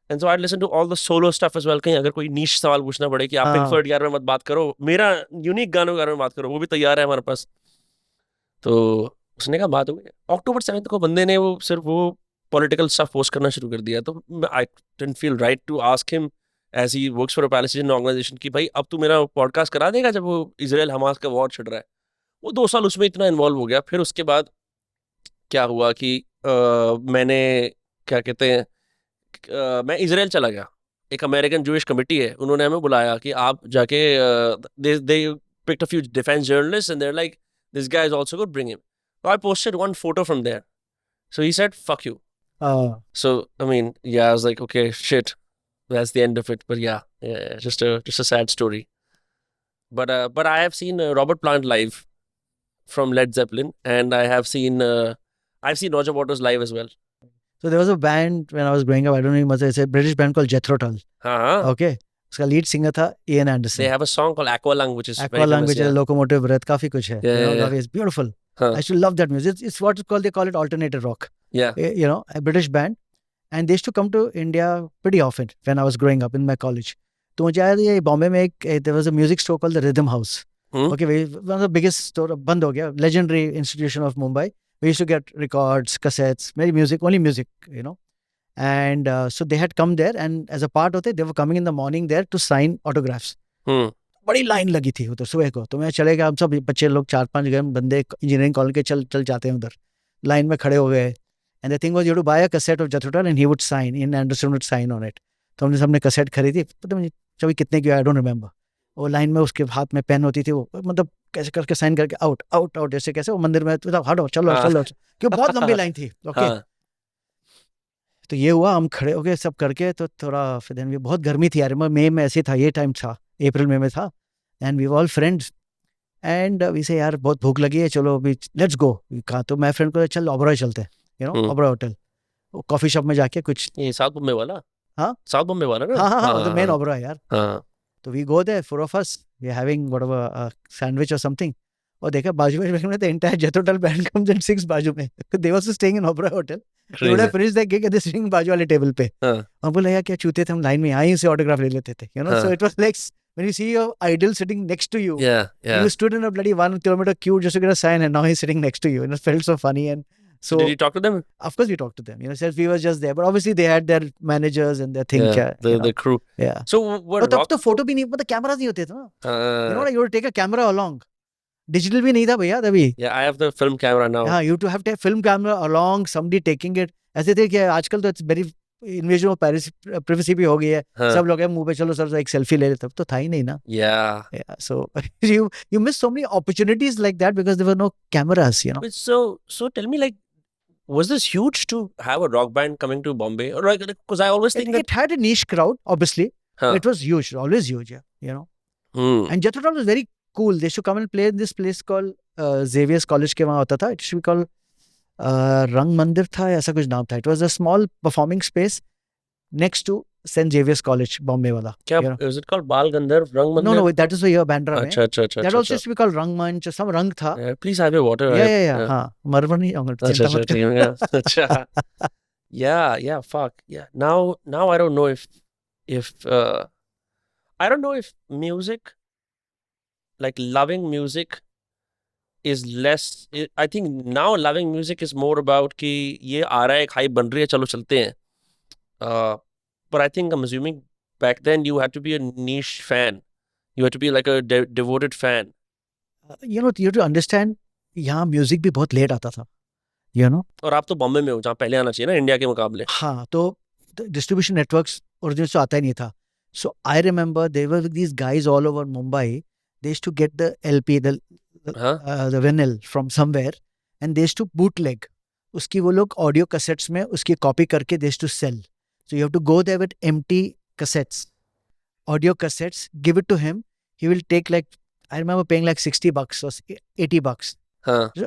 And so I'd listen to all the solo stuff as well. कहीं अगर कोई niche सवाल पूछना पड़े कि आप pink Floyd के बारे में मत बात करो, मेरा यूनिक गानों के बारे में बात करो, वो भी तैयार है हमारे पास. तो उसने कहा बात हो गई. October 7th को बंदे ने वो सिर्फ वो पॉलिटिकल स्टफ पोस्ट करना शुरू कर दिया. तो I didn't feel right to ask him as he works for a Palestinian organization कि भाई अब तू मेरा पॉडकास्ट करा देगा जब वो इजराइल हमास का वॉर छिड़ रहा है. वो 2 साल उसमें इतना इन्वॉल्व हो गया. फिर उसके बाद क्या हुआ कि मैंने क्या कहते हैं मैं इजराइल चला गया. एक अमेरिकन जूइश कमिटी है, उन्होंने हमें बुलाया कि आप जाके they picked a few defense journalists and they're like this guy is also good, bring him. So I posted one photo from there. So he said fuck you. So I mean yeah, I was like okay shit. that's the end of it. But yeah, just a sad story. But I have seen Robert Plant live from Led Zeppelin, and I've seen Roger Waters live as well. So there was a band when I was growing up, I don't know, it's a British band called Jethro Tull. हाँ, Okay. उसका lead singer था Ian Anderson. they have a song called Aqualung, which is very Aqualung, famous. which is Locomotive Breath, काफी कुछ है. Yeah, You know, yeah, काफी, it's beautiful. Huh. I still love that music. It's what they call it alternative rock. Yeah. You know, a British band, and they used to come to India pretty often when I was growing up in my college. तो मुझे याद है बॉम्बे में there was a music store called the Rhythm House. Okay, one of the biggest store, बंद हो गया, legendary institution of Mumbai. We used to get records, cassettes, only music, you know. And so they had come there, and as a part of it, they were coming in the morning there to sign autographs. बड़ी line लगी थी उधर सुबह को. तो मैं चले गया, हम सब बच्चे लोग 4-5 गए बंदे इंजीनियरिंग कॉलेज के चल जाते हैं उधर, लाइन में खड़े हो गए. And the thing was, you had to buy a cassette of Jethro Tull and he would sign, Ian Anderson would sign on it. तो हमने सबने कैसेट खरीदी, पता मुझे कभी कितने की, आई डोंट रिमेंबर. वो लाइन में उसके हाथ में पेन होती थी, वो मतलब कैसे करके साइन करके आउट आउट आउट, जैसे कैसे वो मंदिर में हटो चलो चलो, क्यों बहुत लंबी लाइन थी. ओके, तो ये हुआ, हम खड़े हो गए सब करके. तो थोड़ा फिर भी बहुत गर्मी थी यार, मई में ऐसे था, ये टाइम था, अप्रैल में था. And we all friends and we say यार बहुत भूख लगी है, चलो अभी लेट्स गो. कहा तो मैं फ्रेंड को चल ओबरॉय चलते हैं, you know Oberoi hotel, coffee shop में जाके कुछ. ये साउथ बॉम्बे वाला? हाँ, साउथ बॉम्बे वाला ना? हाँ, द मेन ओबरॉय यार. हाँ. तो we go there, 4 of us, we are having whatever sandwich or something. और देखा बाजू में the entire Jethro Tull band comes and sings बाजू में. They also staying in Oberoi Hotel. They would have finished their gig and they sing बाजू वाले table पे. हम बोले यार क्या चूते थे हम, लाइन में आई से ऑटोग्राफ ले लेते थे, you know. So it was like when you see your idol sitting next to you. Yeah. You stood in a bloody 1 kilometer queue just to get a sign, and now he's sitting next to you, and it felt so funny. And so did you talk to them? Of course we talked to them, you know, since we were just there, but obviously they had their managers and their thing. The crew. Yeah. So what? तब तो photo भी नहीं, मतलब camera नहीं होते थे ना. You know, you would take a camera along. Digital भी नहीं था भैया तभी. Yeah, I have the film camera now. Yeah, you to have to have film camera along, somebody taking it. ऐसे थे कि आजकल तो it's very invasion of privacy भी हो गई है. सब लोग हैं मुंह पे चलो सर एक सेल्फी ले ले, तब तो था ही नहीं ना. Yeah. So you miss so many opportunities like that because there were no cameras, you know. So tell me, like, was this huge to have a rock band coming to Bombay? Or like, because I always think it had a niche crowd, obviously. It was huge, always huge, yeah, you know. And Jethro Tull was very cool. They should come and play in this place called Xavier's College के वहाँ होता था. It should be called रंग मंदिर था, ऐसा कुछ नाम था. It was a small performing space next to St. Xavier's College, Bombay वाला. क्या, you know? Is it called Bal Gandharv, Rang Mandir? No, that is where Bandra में. अच्छा. That also used to be called Rang Manch, some Rang था. Yeah, please have your water. Yeah. हाँ, मरवा नहीं आऊँगा. अच्छा. Yeah, fuck. Yeah. Now I don't know if music, like loving music, is less. I think now loving music is more about कि ये आ रहा है, एक hype बन रही है, चलो चलते हैं. But I think I'm assuming back then you had to be a niche fan. You had to be like a devoted fan. You know, you have to understand, यहाँ म्यूजिक भी बहुत लेट आता था, you know. और आप तो बॉम्बे में हो, जहाँ पहले आना चाहिए ना इंडिया के मुकाबले. हाँ, तो डिस्ट्रीब्यूशन नेटवर्क्स ओरिजिनल से आता ही नहीं था. So I remember there were these guys all over Mumbai. They used to get the LP, the vinyl from somewhere, and they used to bootleg. उसकी वो लोग ऑडियो कैसेट्स में उसकी कॉपी करके they used to sell. So you have to go there with empty cassettes, audio cassettes, give it to him. He will take like, I remember paying like $60 or $80.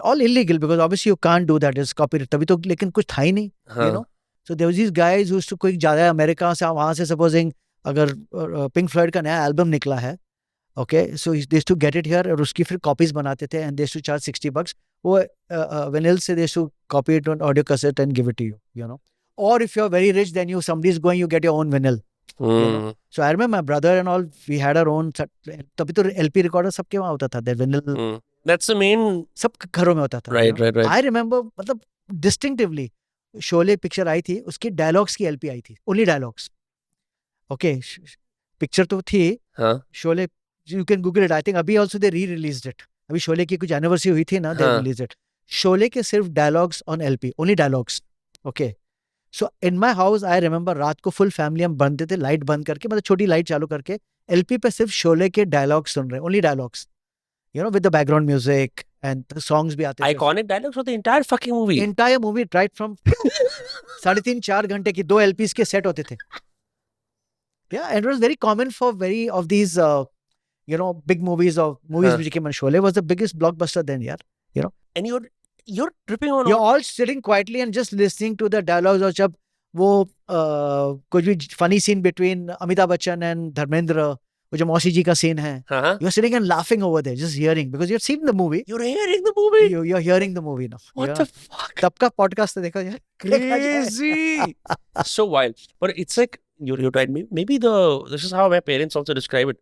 All illegal because obviously you can't do that. It's copyright. तभी तो लेकिन कुछ था ही नहीं, you know. So there was these guys who used to, कोई ज़्यादा America से वहाँ से supposing अगर पिंक फ्लॉयड का नया एल्बम निकला है, okay, so they used to get it here और उसकी फिर कॉपीज बनाते थे and they used to charge $60. वो vinyl से they used to copy it on audio cassette and give it to you, you know. Or if you're very rich, then somebody's going, you get your own vinyl. You know? So I remember my brother and all, we had our own. तभी तो LP recorder सबके वहाँ होता था. That vinyl. That's the main. सब घरों में होता था. Right. I remember, मतलब distinctively, शोले पिक्चर आई थी, उसकी डायलॉग्स की LP आई थी. Only dialogues. Okay, पिक्चर तो थी. Sholay, you can Google it. I think अभी also they re-released it. अभी शोले की कुछ anniversary हुई थी ना, they released it. शोले के सिर्फ dialogues on LP. Only dialogues. Okay. So in my house, I remember रात को full family हम बनते थे, लाइट बंद करके, मतलब छोटी लाइट चालू करके, LP पे सिर्फ शोले के dialogues सुन रहे, only dialogues, you know, with the background music and the songs भी आते थे. Iconic dialogues for the entire fucking movie. Entire movie, right from 3.5-4 घंटे की 2 LPs के सेट होते थे. Yeah, and it was very common for very of these, big movies Huh. which came on. Sholay was the biggest blockbuster then, yeah. And you're tripping on You're all. all sitting quietly and just listening to the dialogues. और जब वो कुछ भी funny scene between Amitabh Bachchan and Dharmendra, वो जो मौसी जी का scene है, हाँ. you're sitting and laughing over there, just hearing, because you've seen the movie. You're hearing the movie. You're hearing the movie now. What the fuck? तब का podcast तो देखा जाए. Crazy. So wild. But it's like you're right. Maybe this is how my parents also describe it.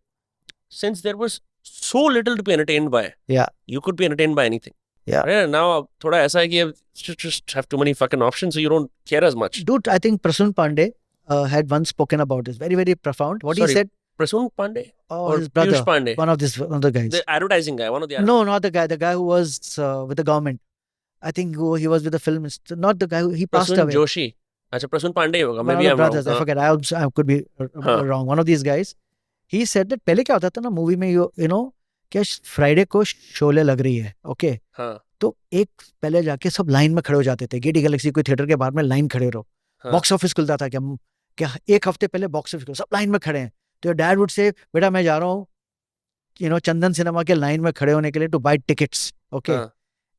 Since there was so little to be entertained by. Yeah. You could be entertained by anything. Yeah. Right? Now थोड़ा ऐसा है कि just have too many fucking options, so you don't care as much. Dude, I think Prasun Pandey had once spoken about this. Very, very profound. What Sorry, he said. Prasun Pandey Or his Piyush brother. Pandey. One of the guys. The advertising guy. One of the. No, not the guy. The guy who was with the government. I think he was with the film. Not the guy who he passed Prasun away. Joshi. अच्छा प्रसून पांडे होगा. One Maybe of the I'm brothers. wrong. I forget. I could be wrong. One of these guys. He said that पहले क्या होता था ना movie में you know क्या Friday को शोले लग रही है. Okay. हाँ. तो एक पहले जाके सब लाइन में खड़े हो जाते थे. गेटी गैलेक्सी कोई थिएटर के बाहर में लाइन खड़े रहो. बॉक्स ऑफिस खुलता था क्या एक हफ्ते पहले बॉक्स ऑफिस सब लाइन में खड़े हैं. तो डैड वुड से बेटा मैं जा रहा हूँ चंदन सिनेमा के लाइन में खड़े होने के लिए to buy tickets. Okay.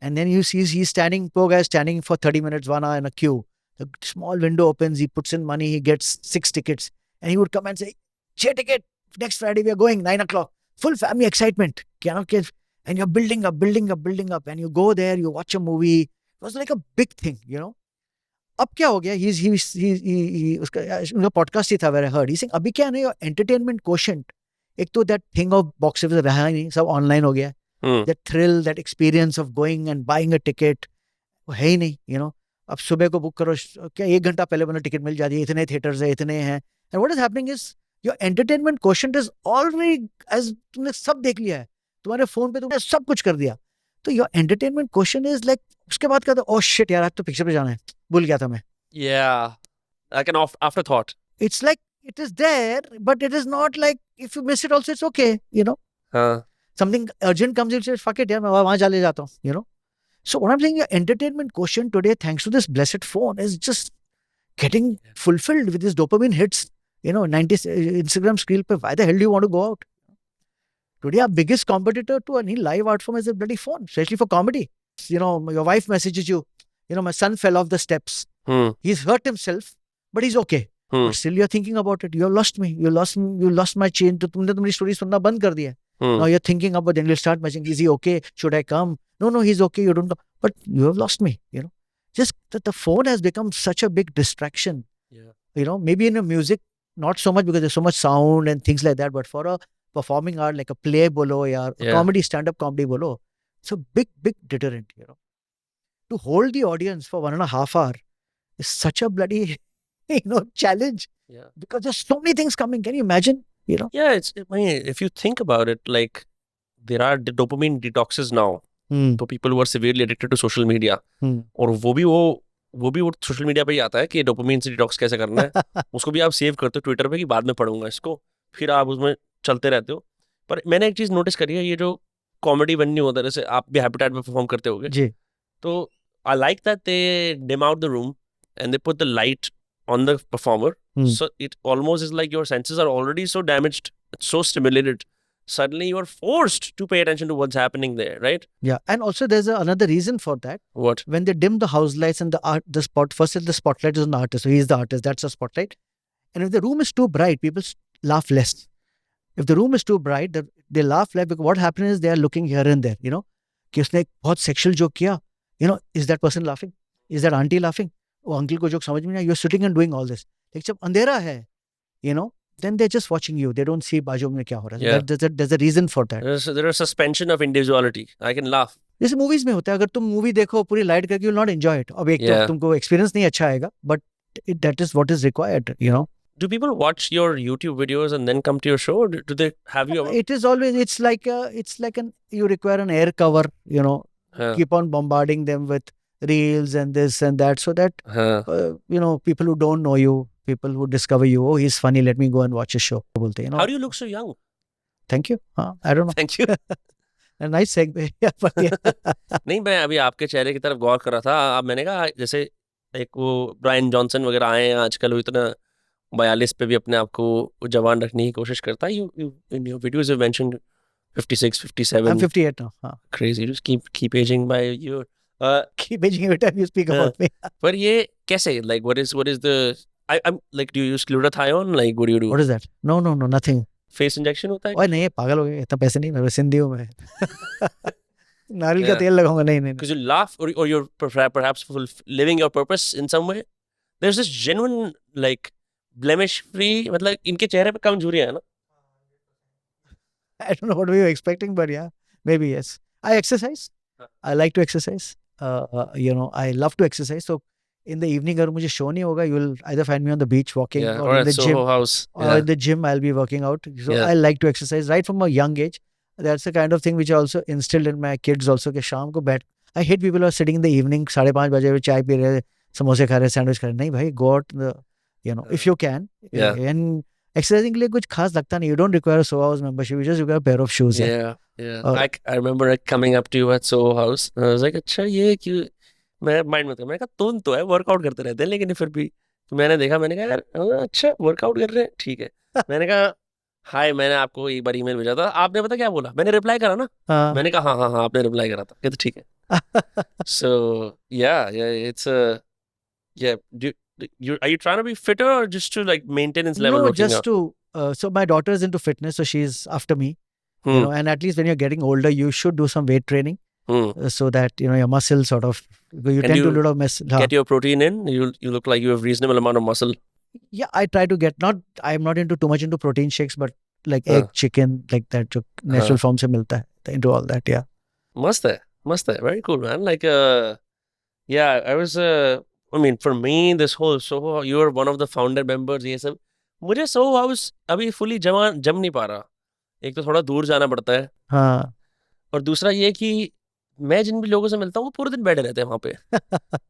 And then you see he's standing, poor guy standing for 30 minutes, 1 hour in a queue. The small window opens, he puts in money, he gets 6 tickets. And he would come and say, 6 ticket, next Friday we are going, 9 o'clock. Full family excitement. And you're building up. And you go there, you watch a movie. It was like a big thing, अब क्या हो गया? उनका podcast ही था where I heard. He's saying, अभी क्या है ना, your entertainment quotient, एक तो that thing of box office रहा ही नहीं, सब ऑनलाइन हो गया. That thrill, that experience of going and buying a ticket, वो है ही नहीं, अब सुबह को बुक करो, क्या 1 घंटा पहले बना टिकट मिल जाती है, इतने थिएटर्स है, इतने हैं. And what is happening is your entertainment quotient is already, as तुमने सब देख लिया है, तुम्हारे फोन पे तुमने सब कुछ कर दिया, तो your entertainment quotient is like, उसके बाद कहते oh shit यार आज तो पिक्चर पे जाना है, भूल गया था मैं. Yeah, like an afterthought. It's like it is there, but it is not like if you miss it also it's okay, Something urgent comes in, says, fuck it, yeah, मैं वहाँ चले जाता हूँ, So what I'm saying, your entertainment quotient today, thanks to this blessed phone, is just getting fulfilled with these dopamine hits. 90 Instagram screen pe, why the hell do you want to go out? Today, our biggest competitor to any live art form is a bloody phone, especially for comedy. Your wife messages you, my son fell off the steps. He's hurt himself, but he's okay. But still you're thinking about it. You have lost me. You lost my chain. तो तुमने तो मेरी story सुनना बंद कर दिया. Now you're thinking about, then you'll start messaging, is he okay? Should I come? No, he's okay. You don't know. But you have lost me, Just that the phone has become such a big distraction. Yeah. Maybe in a music, not so much because there's so much sound and things like that. But for a performing art, like a play bolo or a comedy, stand-up comedy bolo, it's a big, big deterrent, To hold the audience for 1.5 hours is such a bloody, challenge. Yeah. Because there's so many things coming. Can you imagine? Yeah, if you think about it, like there are the dopamine detoxes now. So people who are severely addicted to social media. और वो भी social media पे ही आता है कि dopamine से detox कैसे करना है. उसको भी आप सेव करते हो ट्विटर पे कि बाद में पढ़ूंगा इसको, फिर आप उसमें चलते रहते हो. पर मैंने एक चीज नोटिस करी है, ये जो कॉमेडी वेन्यू होता है, जैसे आप भी हैबिटेट में परफॉर्म करते होगे जी, तो I like that they dim out the room and they put the light on the performer. So it almost is like your senses are already so damaged, so stimulated. Suddenly you are forced to pay attention to what's happening there, right? Yeah. And also there's another reason for that. What? When they dim the house lights and the spotlight is on the artist. So he's the artist. That's the spotlight. And if the room is too bright, people laugh less. If the room is too bright, they laugh less because what happens is they are looking here and there, कि उसने एक बहुत sexual joke किया, is that person laughing? Is that auntie laughing? वो uncle को joke समझ में नहीं, you're sitting and doing all this. लेकिन जब अंधेरा है, then they're just watching you. They don't see बाजू में क्या हो रहा है. Yeah. There's a reason for that. There's a suspension of individuality. I can laugh. जैसे मूवीज में होता है, अगर तुम मूवी देखो पूरी लाइट करके, you'll not enjoy it. अब एक तो तुमको एक्सपीरियंस नहीं अच्छा आएगा, but that is what is required, Do people watch your YouTube videos and then come to your show? Or do they have you? It is always, it's like you require an air cover, keep on bombarding them with reels and this and that, so that people who don't know you, people who discover you, oh, he's funny, let me go and watch his show. How do you look so young? Thank you. I don't know. Thank you. A nice segue. नहीं, मैं अभी आपके चेहरे की तरफ गौर कर रहा था. अब मैंने कहा जैसे एक वो ब्रायन जॉनसन वगैरह आए हैं आजकल, वो इतना 42 पे भी अपने आप को जवान रखने की कोशिश करता है. You in your videos you mentioned 56, 57. I'm 58 now. हाँ. Crazy. You just keep aging by year. Keep aging every time you speak about me. पर ये कैसे? Like what is the I'm like, do you use glutathione? Like what do you do? What is that? No, nothing. Face injection होता है? ओए नहीं, पागल हो गए, इतना पैसे नहीं, मेरे सिंधी हूँ मैं. नारियल का Yeah. तेल लगाऊंगा, नहीं. Because you laugh or you're perhaps living your purpose in some way. There's this genuine like blemish free, मतलब इनके चेहरे पे कमजोरियां है ना. I don't know what we were expecting, but yeah, maybe yes. I exercise. I like to exercise. I love to exercise. So in the evening, अगर मुझे show नहीं होगा, you'll either find me on the beach walking, Yeah, or or in at the Soho gym, House. or Yeah. in the gym I'll be working out. So Yeah. I like to exercise right from a young age. That's the kind of thing which I also instilled in my kids also. कि शाम को बैठ, I hate people who are sitting in the evening 5:30 बजे चाय P रहे, समोसे खा रहे, सैंडविच खा रहे. नहीं भाई, go out, if you can. Yeah. And exercising के लिए कुछ खास लगता नहीं. You don't require a Soho House membership. You just require a pair of shoes. Yeah. और I remember like, coming up to you at Soho House. And I was like, अच्छा ये क्यों? मैं माइंड में था, मैंने कहा तुम तो है वर्कआउट करते रहते हैं, लेकिन फिर भी तो मैंने देखा, मैंने कहा यार अच्छा वर्कआउट कर रहे हैं, ठीक है. मैंने कहा हाय, मैंने आपको एक बार ईमेल भेजा था, आपने पता क्या बोला? मैंने रिप्लाई करा ना. हाँ. मैंने कहा हाँ आपने रिप्लाई करा था, कहते ठीक है. So yeah, it's are you trying to be fitter or just to like maintenance level No, working just out? to. So my daughter is into fitness, so she's after me. And at least when you're getting older, you should do some weight training, so that your muscles sort of, you tend to you a lot of mess. Get your protein in. You look like you have reasonable amount of muscle. Yeah, I try to get, I'm not into too much into protein shakes, but like egg, chicken, like that, जो natural form से मिलता है, into all that. Yeah. Must hai. Very cool, man. Like yeah, I was I mean, for me, this whole Soho, you are one of the founder members. ये सब मुझे Soho House अभी fully जम नहीं पा रहा. एक तो थोड़ा दूर जाना पड़ता है. हाँ. और दूसरा ये कि मैं जिन भी लोगों से मिलता हूँ वो पूरे दिन बैठे रहते हैं वहाँ पे.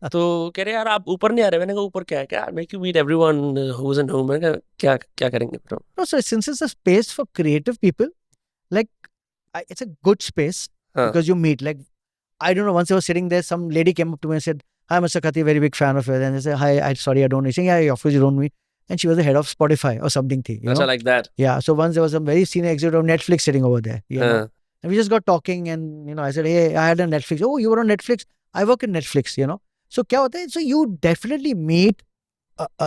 तो कह रहे यार आप ऊपर नहीं आ रहे. मैंने कहा ऊपर क्या है, क्या make you meet everyone who is in home. मैंने कहा क्या करेंगे फिर हम? No, so since it's a space for creative people, like it's a good space because you meet. Like I don't know, once I was sitting there, some lady came up to me and said, "Hi, Mr. Khati, very big fan of yours." And I said, "Hi, sorry, I don't know." She said, "Yeah, of course you don't know me." And she was the head of Spotify or something. You know? Like that. Yeah. So once there was a very senior executive of Netflix sitting over there. You know? And we just got talking, and I said, "Hey, I had a Netflix." "Oh, you were on Netflix?" "I work in Netflix." So क्या होता है? So you definitely meet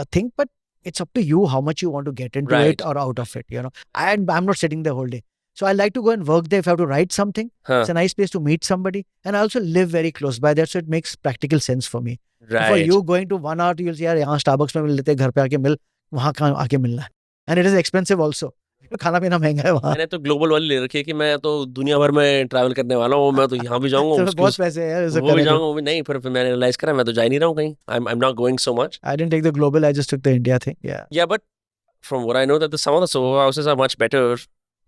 a thing, but it's up to you how much you want to get into it or out of it. And I'm not sitting there whole day. So I like to go and work there if I have to write something. It's a nice place to meet somebody. And I also live very close by that, so it makes practical sense for me. Right. For you going to 1 hour, you'll say, यार यहाँ Starbucks में मिल लेते, घर पे आके मिल, वहाँ कहाँ आके मिलना है. And it is expensive also. खाना पीना महंगा है वहाँ. मैंने तो ग्लोबल वाली ले रखी है कि मैं तो दुनिया भर में ट्रैवल करने वाला हूँ. मैं तो यहाँ भी जाऊँगा, बहुत पैसे है, वो भी जाऊँगा, वो भी नहीं. फिर मैंने रियलाइज करा मैं तो जा ही नहीं रहा हूँ कहीं. I'm not going so much. I didn't take the global, I just took the India thing. Yeah, but from what I know that some of the Soho houses are much better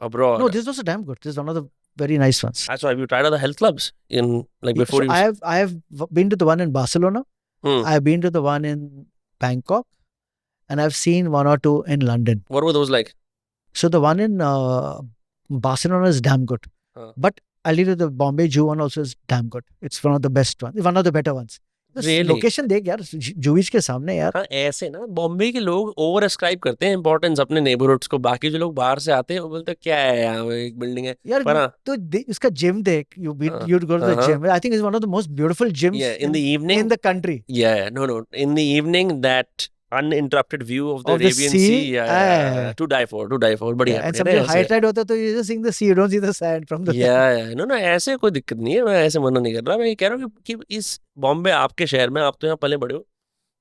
abroad. No, this was a damn good. This is one of the very nice ones. So have you tried other health clubs in like before? So I have been to the one in Barcelona. I've been to the one in Bangkok, and I've seen 1 or 2 in London. What were those like? So the one in Barcelona is damn good. But I'll leave it, the Bombay Jew one also is damn good. It's one of the best ones. One of the better ones. Really? Location देख यार, जूविच के सामने यार. हाँ, ऐसे ना बॉम्बे के लोग ओवर अस्क्राइब करते हैं इंपॉर्टेंस अपने नेबरहुड्स को. बाकी जो लोग बाहर से आते हैं वो बोलते हैं क्या है यहाँ एक बिल्डिंग है यार. तो इसका जिम देख, you'd go to the gym. I think it's one of the most beautiful gyms in the evening in the country. No, in the evening that uninterrupted view of the Arabian Sea, to die for. बढ़िया. And something high tide होता है तो you just see the sea, you don't see the sand from the no, ऐसे कोई दिक्कत नहीं है. मैं ऐसे मना नहीं कर रहा. मैं ये कह रहा हूँ कि इस बॉम्बे आपके शहर में, आप तो यहाँ पले बड़े हो,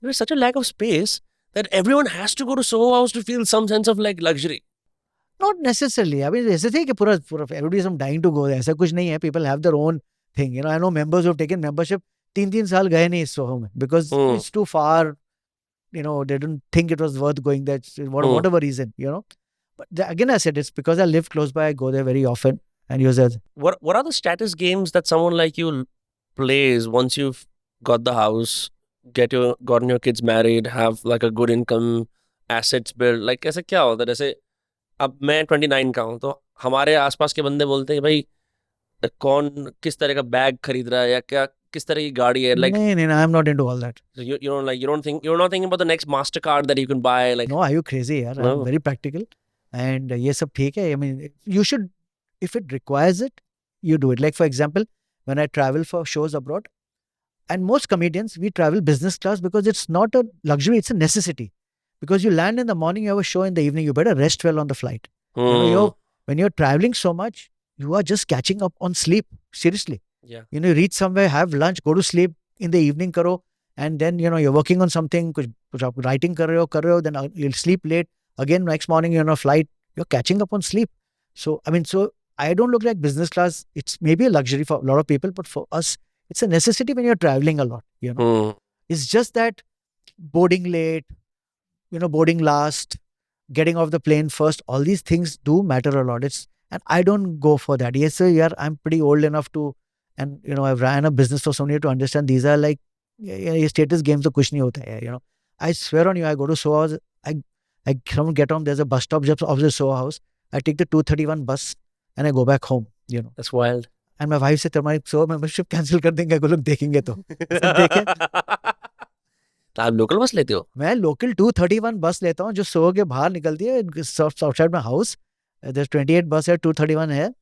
there is such a lack of space that everyone has to go to Soho House to feel some sense of like luxury. Not necessarily. I mean, ऐसे थे कि पूरा everybody is dying to go there. ऐसा कुछ नहीं है. People have their own thing. I know members who have taken membership 3 साल गए नहीं इस Soho में because it's too far. They didn't think it was worth going there, whatever reason, But again, I said it's because I live close by. I go there very often and use it. What are the status games that someone like you plays once you've got the house, gotten your kids married, have like a good income, assets built? Like ऐसे क्या होता है? जैसे अब मैं 29 का हूँ, तो हमारे आसपास के बंदे बोलते हैं भाई कौन किस तरह का बैग खरीद रहा है या क्या किस तरह की गाड़ी है, like नहीं, I'm not into all that. so you don't like, you're not thinking about the next Mastercard that you can buy, like No, are you crazy, yaar? I'm no. very practical. And ये सब ठीक है. I mean, you should, if it requires it, you do it. Like for example, when I travel for shows abroad, and most comedians, we travel business class because it's not a luxury, it's a necessity. Because you land in the morning, you have a show in the evening, you better rest well on the flight. You know, when you're traveling so much, you are just catching up on sleep. Seriously. Yeah. You know, you reach somewhere, have lunch, go to sleep in the evening, karo, and then, you know, you're working on something, kuch aap writing kar rahe ho, then you'll sleep late. Again, next morning, you're on a flight, you're catching up on sleep. So, I mean, so I don't look like business class. It's maybe a luxury for a lot of people, but for us, it's a necessity when you're traveling a lot, you know. It's just that boarding late, you know, boarding last, getting off the plane first, all these things do matter a lot. And I don't go for that. Yes, sir, yeah, I'm pretty old enough to, and you know, I've ran a business for so many to understand these are like, ये status games तो कुछ नहीं होता है, you know. I swear on you, I go to Soho House, I come get on, there's a bus stop just off the Soho House. I take the 231 bus and I go back home, you know. That's wild. And my wife said, तुम्हारी Soho membership cancel कर देंगे, अगर लोग देखेंगे तो. देखे? तो आप लोकल बस लेते हो? मैं लोकल 231 बस लेता हूँ जो सोहो के बाहर निकलती है outside my house. There's 28 bus है, 231 है.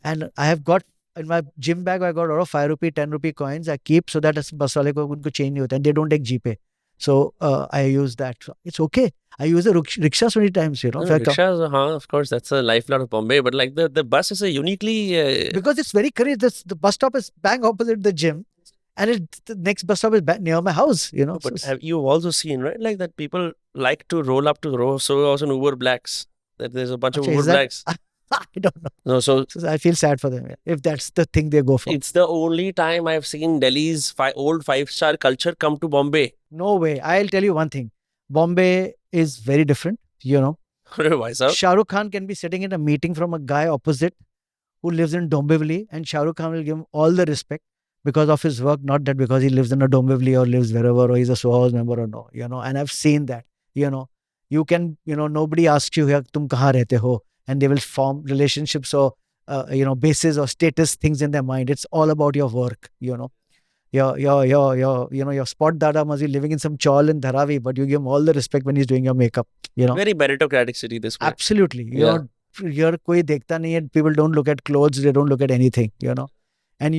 And I have got in my gym bag, I got a lot of 5 rupee, 10 rupee coins. I keep so that बस वाले को उनको change नहीं होता. And they don't take GPay. So I use that. So it's okay. I use the rickshaw so many times, you know. No, rickshaws, of course, that's a lifeline of Bombay. But like the bus is a uniquely because it's very curious. The bus stop is bang opposite the gym. And the next bus stop is near my house, you know. But have you also seen, right, like that people like to roll up to Soho House and Uber Blacks? That there's a bunch of Uber Blacks. I don't know. No, so I feel sad for them if that's the thing they go for. It's the only time I've seen Delhi's old 5-star culture come to Bombay. No way. I'll tell you one thing. Bombay is very different, you know. Why, sir? Shah Rukh Khan can be sitting in a meeting from a guy opposite who lives in Dombivli, and Shah Rukh Khan will give him all the respect because of his work, not that because he lives in a Dombivli or lives wherever or he's a Soho House member or no, you know. And I've seen that, you know. You can, you know, nobody asks you, tum kahan rehte ho? And they will form relationships or, you know, bases or status things in their mind. It's all about your work, you know. Your spot dada must be living in some chawl in Dharavi, but you give him all the respect when he's doing your makeup, you know. Very meritocratic city this way. Absolutely. You know, here koi dekhta nahi hai. People don't look at clothes. They don't look at anything, you know. And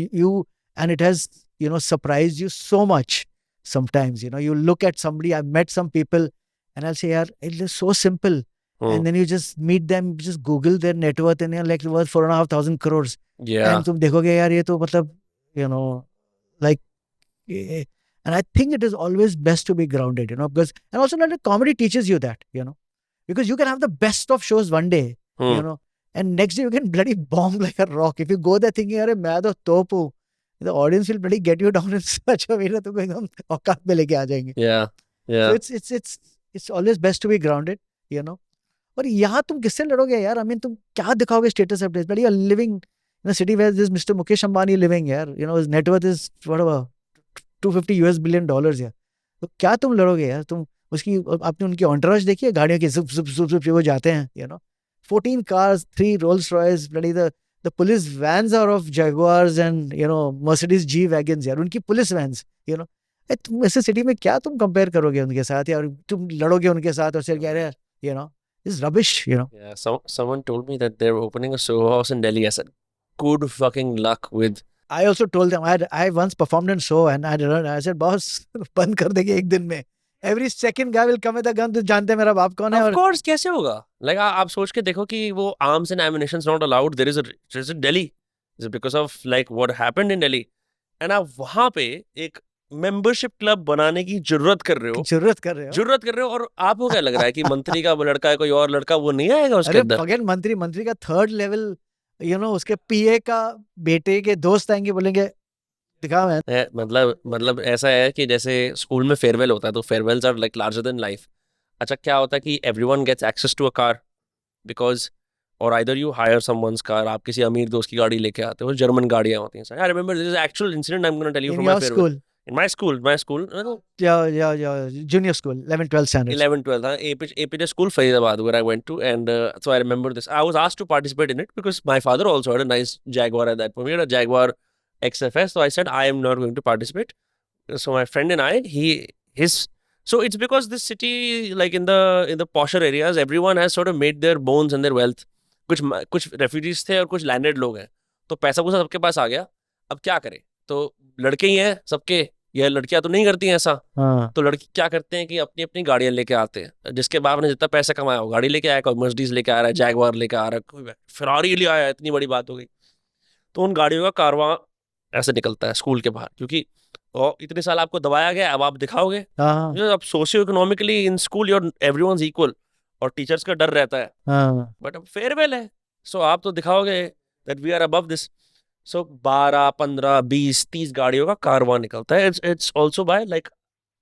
and it has, you know, surprised you so much sometimes, you know. You look at somebody, I've met some people and I'll say, yaar, it is so simple. And then you just meet them, just Google their net worth and you're like worth 4,500 crores. Yeah. And tum dekhoge, yaar, ye to matlab, you know, like, and I think it is always best to be grounded, you know, because, and also like comedy teaches you that, you know, because you can have the best of shows one day, you know, and next day you can bloody bomb like a rock. If you go there thinking, yaar, main to topu, the audience will bloody get you down in such a way that tumko ekdam औकात में लेके आ जाएंगे. Yeah. Yeah. So it's always best to be grounded, you know. और यहाँ तुम किससे लड़ोगे यार? I mean, तुम क्या दिखाओगे status updates? But you're living in a city where there's Mr. Mukesh Ambani living यार. You know, his net worth is whatever, $250 billion यार. तो क्या तुम लड़ोगे यार? तुम उसकी आपने उनकी entourage देखी है? गाड़ियों की zup वो जाते हैं, you know. 14 cars, 3 Rolls Royce, bloody the police vans are of Jaguars and, you know, Mercedes G wagons यार. उनकी police vans, you know. तुम ऐसे सिटी में क्या तुम कंपेयर करोगे उनके साथ यार? तुम लड़ोगे उनके साथ और फिर कह रहे हैं, you know. It's rubbish, you know. Yeah, someone told me that they're opening a Soho House in Delhi. I said, good fucking luck with. I also told them, I once performed in Soho and I said, boss, बंद कर देंगे एक दिन में. Every second guy will come with a gun. तो जानते मेरा बाप कौन है? Of course, कैसे होगा? Like आप सोच के देखो कि वो arms and ammunition not allowed. There is a Delhi. Is it because of like what happened in Delhi? And आप वहाँ पे एक मेंबरशिप क्लब बनाने की जरूरत कर रहे हो और आपको क्या लग रहा है कि मंत्री का वो लड़का है कोई और लड़का वो नहीं आएगा उसके अंदर? अरे मंत्री का 3rd लेवल, you know, उसके पीए का बेटे के दोस्त आएंगे बोलेंगे दिखा मैं. मतलब ऐसा है कि जैसे स्कूल में फेयरवेल होता है तो farewells are like larger than life. अच्छा क्या होता है कि everyone gets access to a car because और either you hire someone's car, आप किसी अमीर दोस्त की गाड़ी लेके आते हो, जर्मन गाड़ियां होती हैं. I remember this actual incident I am gonna tell you from my farewell. In my school. Yeah. Junior school, 11-12 standards. 11-12, APJ school, Faridabad, where I went to. And so I remember this. I was asked to participate in it because my father also had a nice Jaguar at that point. We had a Jaguar XFS. So I said I am not going to participate. So my friend and I, so it's because this city, like in the posher areas, everyone has sort of made their bones and their wealth. कुछ refugees थे और कुछ landed लोग हैं, तो पैसा पूसा सबके पास आ गया. अब क्या करें? तो लड़के ही हैं सबके, ये लड़कियां तो नहीं करती हैं ऐसा. तो लड़के क्या करते हैं कि अपनी अपनी गाड़ियां लेके आते हैं. जिसके बाप ने जितना पैसा कमाया वो गाड़ी लेके आया, कोई मर्सिडीज लेके आ रहा है, जैगवार लेके आ रहा है, कोई फेरारी ले आया, इतनी बड़ी बात हो गई. तो उन गाड़ियों का कारवां ऐसे निकलता है स्कूल के बाहर, क्योंकि और इतने साल आपको दबाया गया, अब आप दिखाओगे. अब socio economically in school your everyone's equal, और टीचर्स का डर रहता है. बट अब फेयरवेल है, सो आप तो दिखाओगे that we are above this. So 12, 15, 20, 30 गाड़ियों का कारवां निकलता है. It's also by like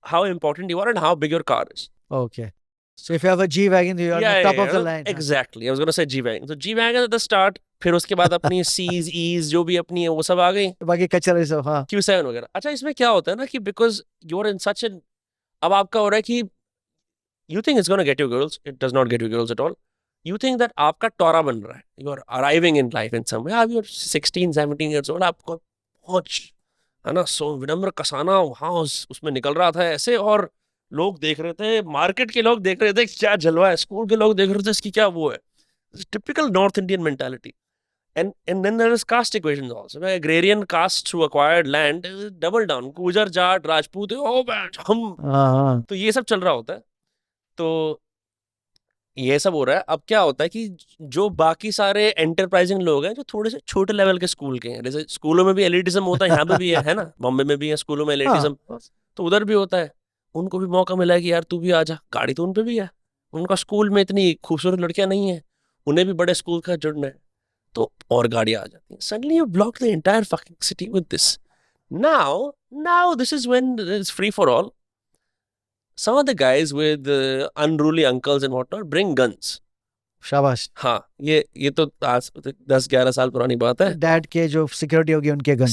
how important you are and how big your car is. Okay. So if you have a G-Wagon, you are on top of the line. Exactly. I was going to say G-Wagon. So G-Wagon at the start, फिर उसके बाद अपनी C's, E's जो भी अपनी है वो सब आ गई. बाकी कचरा सब, हाँ. Q7 वगैरह. अच्छा, इसमें क्या होता है ना कि because you are in such an, अब आपका हो रहा है कि you think it's going to get you girls. It does not get you girls at all. You think that आपका टोरा बन रहा है. You are arriving in life in some way. आप you're 16, 17 years old. आपको पहुंच है ना, सो विनम्र कसाना वहाँ उसमें निकल रहा था ऐसे, और लोग देख रहे थे, मार्केट के लोग देख रहे थे क्या जलवा है, स्कूल के लोग देख रहे थे इसकी क्या वो है. Typical north Indian mentality. And then there is caste equations also. Agrarian castes who acquired land double down. गुजर, जाट, राजपूत, हम, तो ये सब चल रहा होता है. तो ये सब हो रहा है. अब क्या होता है कि जो बाकी सारे एंटरप्राइजिंग लोग हैं जो थोड़े से छोटे लेवल के स्कूल के हैं, जैसे स्कूलों में भी एलिटिज्म होता है, यहाँ पे भी है ना, बॉम्बे में भी है स्कूलों में एलिटिज्म, तो उधर भी होता है. उनको भी मौका मिला है कि यार तू भी आ जा, गाड़ी तो उन पे भी है, उनका स्कूल में इतनी खूबसूरत लड़कियां नहीं है, उन्हें भी बड़े स्कूल का जुड़ना है, तो और गाड़ियां आ जाती हैं. Suddenly you block the entire fucking city with this. Now this is when it's free for all. Some of the guys with unruly uncles and whatnot bring guns. शाबाश. हाँ, ये तो आज 10-11 साल पुरानी बात है. डैड के जो सिक्योरिटी होगी उनके गन.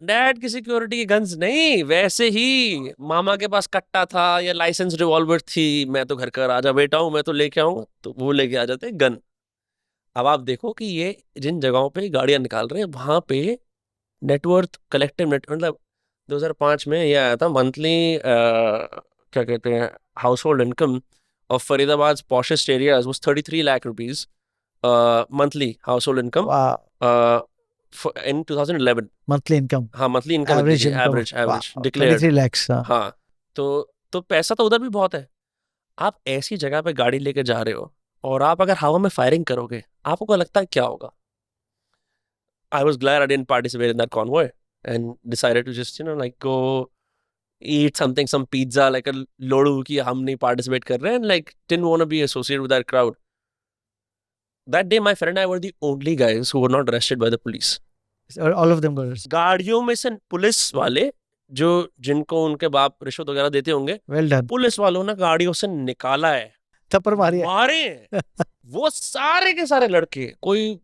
डैड की सिक्योरिटी के गन्स नहीं, वैसे ही मामा के पास कट्टा था या लाइसेंस रिवॉल्वर थी, मैं तो घर का राजा बेटा हूँ, मैं तो लेके आऊंगा, तो वो लेके आ जाते गन. अब आप देखो कि ये जिन जगहों पे गाड़ियां निकाल रहे हैं वहां पे नेटवर्थ, कलेक्टिव नेट, मतलब 2005 में ये आया था मंथली, क्या कहते हैं, house hold income of Faridabad poshest areas was 33 lakh rupees monthly household income in 2011. monthly income. हाँ, monthly income average declared 23 lakhs. हाँ, तो पैसा तो उधर भी बहुत है. आप ऐसी जगह पे गाड़ी लेके जा रहे हो और आप अगर हवा में फायरिंग करोगे, आपको लगता है क्या होगा? I was glad I didn't participate in that convoy and decided to just like go eat something, some pizza, like a lodu ki hum nahi participate kar rahe, and like didn't want to be associated with that crowd. That day my friend and I were the only guys who were not arrested by the police. All of them got arrested. गाड़ियों में से police वाले जो जिनको उनके बाप रिश्वत वगैरह देते होंगे, well done, पुलिस वालों ने गाड़ियों से निकाला है, थप्पड़ मारे वो सारे के सारे लड़के, कोई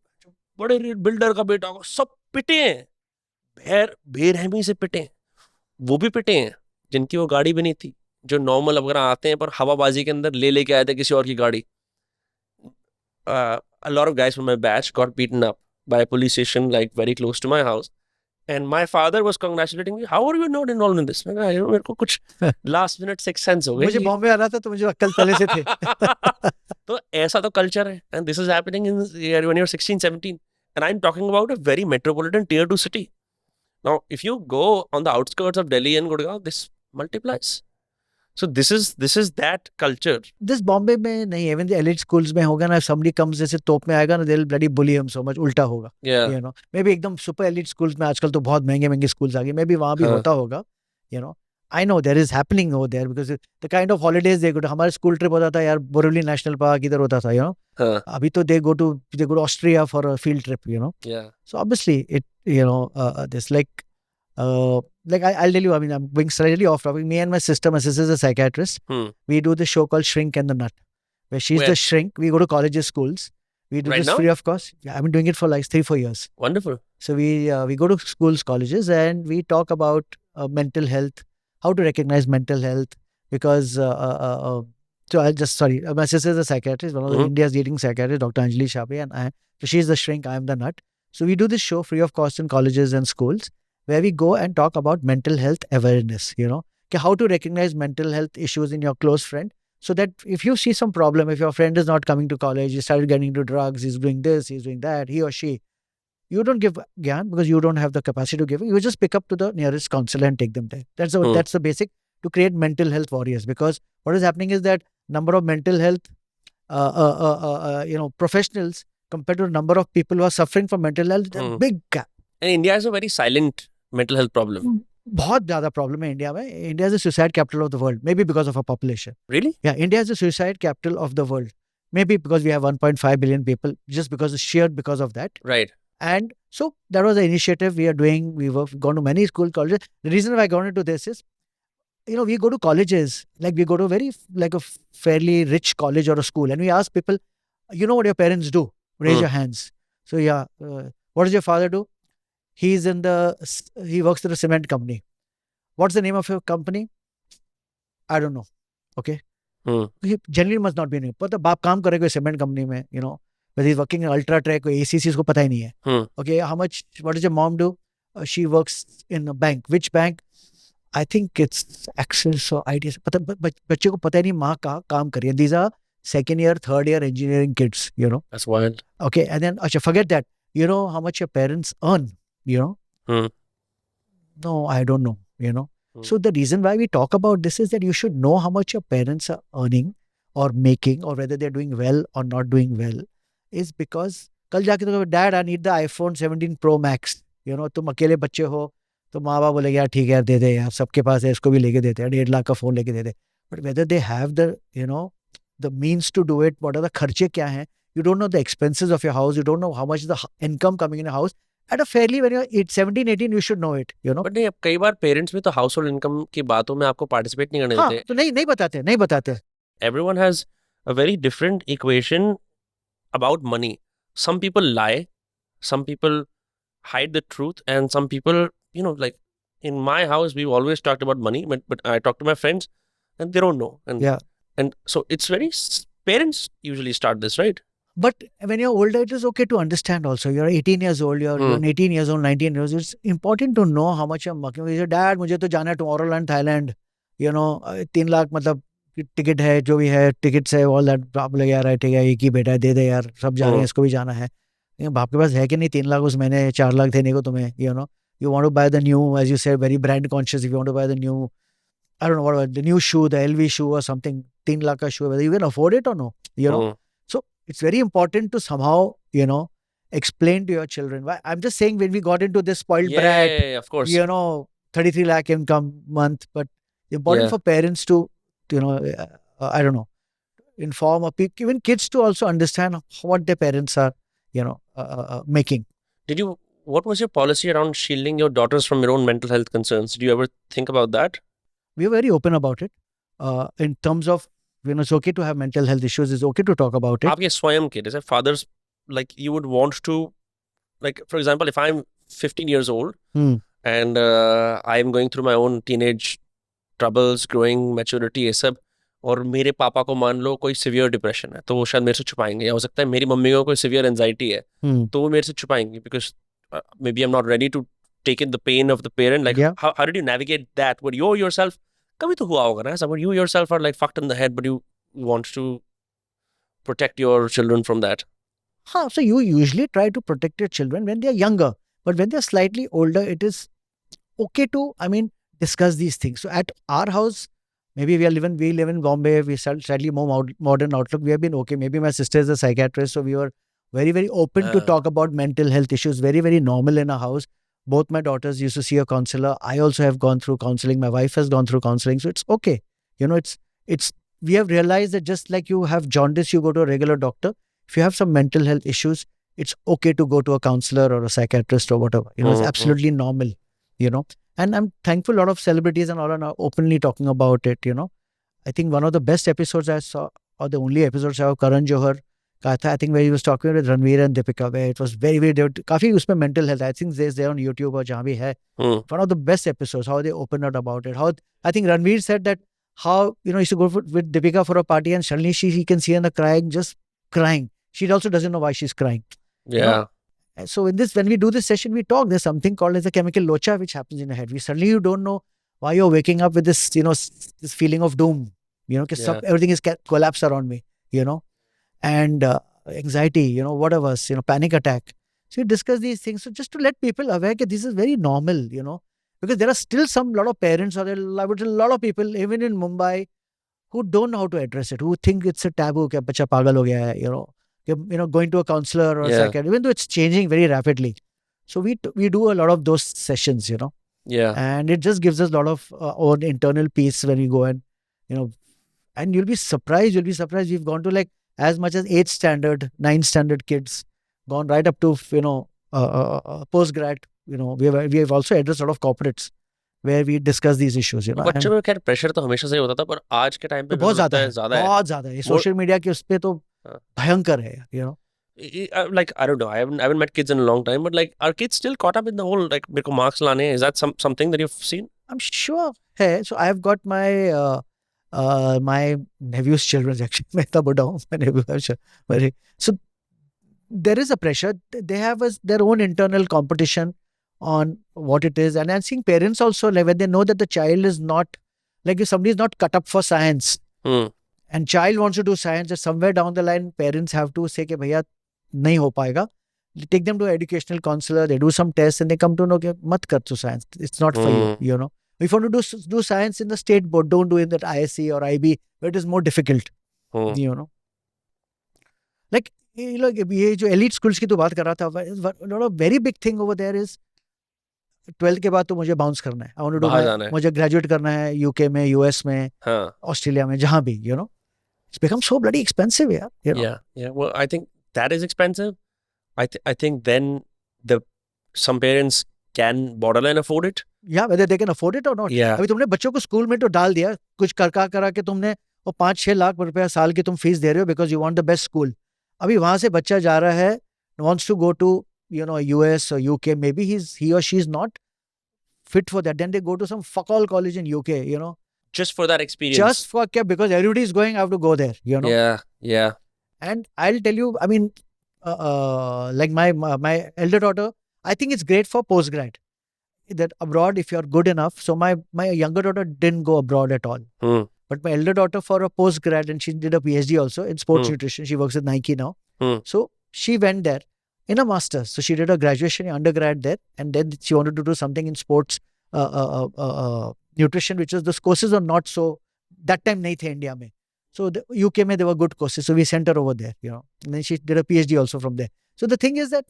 बड़े बिल्डर का बेटा, सब पिटे हैं, बेरहमी से पिटे हैं. वो भी पिटे हैं जिनकी वो गाड़ी भी नहीं थी, जो नॉर्मल वगैरह आते हैं पर हवाबाजी के अंदर लेके आए थे किसी और की गाड़ी. A lot of guys from my batch got beaten up by a police station like very close to my house, and my father was congratulating me. How are you not involved in this? मेरे को कुछ last minute sixth sense हो गई. मुझे बॉम्बे आना था तो मुझे अक्ल पहले से थे. तो ऐसा तो कल्चर है, and this is happening in when you're 16, 17, and I'm talking about a very metropolitan tier 2 city. Now, if you go on the outskirts of Delhi and Gurgaon, this multiplies. So this is that culture. This Bombay में नहीं, even the elite schools में होगा ना, if somebody comes जैसे तोप में आएगा ना, they'll bloody bully him so much, उल्टा होगा. Yeah. You know, maybe एकदम super elite schools में आजकल तो बहुत महंगे schools आ गए, maybe वहाँ भी होता होगा. You know, I know there is happening over there because the kind of holidays they go to. हमारे school trip होता था यार, Borivali National Park इधर होता था, you know. अभी तो they go to Austria for a field trip, you know. Yeah. So obviously it, you know, this like I'll tell you, I mean, I'm being slightly off topic. Me and my sister is a psychiatrist. We do this show called Shrink and the Nut, where she's the shrink. We go to colleges, schools. We do this free of cost. I've been doing it for like 3-4 years. Wonderful. So we go to schools, colleges, and we talk about mental health, how to recognize mental health. Because so I'll just my sister is a psychiatrist, one of the India's leading psychiatrists, Dr. Anjali Shape, and so she's the shrink, I am the nut. So we do this show free of cost in colleges and schools. where we go and talk about mental health awareness, how to recognize mental health issues in your close friend, so that if you see some problem, if your friend is not coming to college, he started getting into drugs, he's doing this, he's doing that, he or she, you don't give gyan because you don't have the capacity to give it. You just pick up to the nearest counselor and take them there. That's the basic to create mental health warriors. Because what is happening is that number of mental health professionals compared to the number of people who are suffering from mental health, there's a big gap. And India has a very silent mental health problem. बहुत ज़्यादा problem है India में. India is the suicide capital of the world, maybe because of our population. Really? Yeah, India is the suicide capital of the world. Maybe because we have 1.5 billion people, just because of that. Right. And so that was the initiative we are doing. We've gone to many school colleges. The reason why I got into this is, we go to colleges, like we go to a fairly rich college or a school, and we ask people, what your parents do? Raise your hands. So what does your father do? He works at a cement company. What's the name of your company? I don't know. Okay. He generally must not be new. But the बाप काम करे कोई cement company में, whether he's working in Ultratech or ACC, उसको पता ही नहीं है. Okay, what does your mom do? She works in a bank. Which bank? I think it's Axis or IDS. बच्चे को पता ही नहीं माँ कहाँ काम कर रही है. These are second year, third year engineering kids, That's wild. Okay, and then forget that. You know how much your parents earn, No, I don't know, So the reason why we talk about this is that you should know how much your parents are earning or making, or whether they're doing well or not doing well, is because कल जाके तो Dad, I need the iPhone 17 Pro Max. तुम अकेले बच्चे हो तो माँ बाप बोलेगे यार ठीक है यार दे दे यार, सबके पास है, इसको भी लेके देते हैं, 1.5 लाख का फोन लेके दे दे. But whether they have the means to do it, what are the खर्चे क्या हैं, you don't know the expenses of your house, you don't know how much is the income coming in your house. At a fairly, when you're 17, 18, you should know it, But नहीं, कई बार parents भी तो household income की बातों में आपको participate नहीं करने देते. तो नहीं बताते. Everyone has a very different equation about money. Some people lie, some people hide the truth, and some people, like in my house, we've always talked about money, but I talk to my friends and they don't know. And so it's very, parents usually start this, right? But when you're older, it is okay to understand also. You're 18 years old, you're 18 years old, 19 years old. It's important to know how much you're making. You say, Dad, मुझे तो जाना है Tomorrowland, Thailand. 3 lakh मतलब ticket है, जो भी है, tickets है, all that. बाप लगे यार, ठीक है, एक ही बेटा है, दे दे यार, सब जा रहे हैं, इसको भी जाना है. बाप के पास है कि नहीं 3 लाख उस महीने, 4 लाख देने को तुम्हें, You want to buy the new, as you said, very brand conscious. If you want to buy the new, I don't know, what the new shoe, the LV shoe or something, 3 lakh ka shoe, whether you can afford it or no, So it's very important to somehow, explain to your children. Why I'm just saying, when we got into this spoiled brat, of course, 33 lakh income month, but important for parents to, I don't know, inform or even kids to also understand what their parents are, making. What was your policy around shielding your daughters from your own mental health concerns? Did you ever think about that? We were very open about it. In terms of, it's okay to have mental health issues. It's okay to talk about it. आपके स्वयं के, जैसे fathers, like you would want to, like for example, if I'm 15 years old and I'm going through my own teenage troubles, growing maturity, ये सब, और मेरे पापा को मान लो कोई severe depression है, तो वो शायद मेरे से छुपाएंगे. या हो सकता है मेरी मम्मी को कोई severe anxiety है, तो वो मेरे से छुपाएंगे, because maybe I'm not ready to take in the pain of the parent. Like, how did you navigate that? Were you yourself, कभी तो हुआ होगा ना, someone you yourself are like fucked in the head, but you want to protect your children from that? So you usually try to protect your children when they're younger, but when they're slightly older, it is okay to, discuss these things. So at our house, maybe we live in Bombay, we slightly more modern outlook. We have been okay. Maybe my sister is a psychiatrist, so we were very, very open to talk about mental health issues. Very, very normal in our house. Both my daughters used to see a counselor. I also have gone through counseling. My wife has gone through counseling. So it's okay. We have realized that just like you have jaundice, you go to a regular doctor. If you have some mental health issues, it's okay to go to a counselor or a psychiatrist or whatever. It's absolutely normal, And I'm thankful a lot of celebrities and all are now openly talking about it, I think one of the best episodes I saw, or the only episodes I saw, Karan Johar, I think where he was talking with Ranveer and Deepika, where it was very, very, काफी उसमें mental health. I think there's there on YouTube or जहाँ भी है. One of the best episodes, how they opened up about it. How I think Ranveer said that how, he used to go with Deepika for a party and suddenly he can see her crying, just crying. She also doesn't know why she's crying. Yeah. And so in this, when we do this session, we talk. There's something called as a chemical locha, which happens in your head. Suddenly you don't know why you're waking up with this, this feeling of doom. Yeah. Everything is collapsed around me. And anxiety. Whatever. Panic attack. So you discuss these things. So just to let people aware that this is very normal. Because there are still lot of parents, or I would say a lot of people, even in Mumbai, who don't know how to address it, who think it's a taboo, कि बच्चा पागल हो गया है, going to a counselor or a psychiatrist, even though it's changing very rapidly. So we do a lot of those sessions, Yeah. and it just gives us a lot of own internal peace when we go and, and you'll be surprised. We've gone to like as much as 8th standard, 9th standard kids, gone right up to, post-grad. We have also addressed a lot of corporates where we discuss these issues. बच्चों में खैर pressure तो हमेशा से ही होता था, पर आज के टाइम पे तो बहुत ज्यादा है, ज्यादा है। बहुत ज्यादा है। सोशल मीडिया के उस पे तो भयंकर है, Like I don't know, I haven't met kids in a long time, but like are kids still caught up in the whole like मेरे को marks लाने हैं? Is that something that you've seen? I'm sure है। So I've got my my nephew's children actually. मैं इतना बड़ा हूँ, my nephew, so there is a pressure. They have their own internal competition on what it is, and I'm seeing parents also, like when they know that the child is not, like if somebody is not cut up for science, and child wants to do science, that somewhere down the line parents have to say कि भैया नहीं हो पाएगा. Take them to an educational counselor, they do some tests, and they come to know कि मत कर तू science, it's not for you. If you want to do science in the state board, don't do it in that ISC or IB, where it is more difficult. Like ये जो elite schools की तो बात कर रहा था, a very big thing over there is 12th के बाद तो मुझे बाउंस करना है. I want to do मुझे ग्रेजुएट करना है UK में, US में, ऑस्ट्रेलिया में, जहाँ भी, it's become so bloody expensive, yeah. Well, I think that is expensive. I think then some parents can borderline afford it. Yeah, whether they can afford it or not. Yeah. अभी तुमने बच्चों को school में तो डाल दिया, कुछ करा के तुमने वो 5-6 लाख रुपया साल की तुम फीस दे रहे हो because you want the best school. अभी वहां से बच्चा जा रहा है, wants to go to US or UK, maybe he or she is not fit for that. Then they go to some fuck all college in UK, just for that experience. Just for because everybody is going, I have to go there, Yeah. And I'll tell you, I mean, like my elder daughter, I think it's great for postgrad. That abroad, if you're good enough. So my younger daughter didn't go abroad at all. But my elder daughter for a postgrad, and she did a PhD also in sports nutrition. She works at Nike now. So she went there in a master's. So she did a graduation, undergrad there, and then she wanted to do something in sports nutrition, which is those courses are not so, that time nahi the India mein. So the UK mein, there were good courses. So we sent her over there, And then she did a PhD also from there. So the thing is that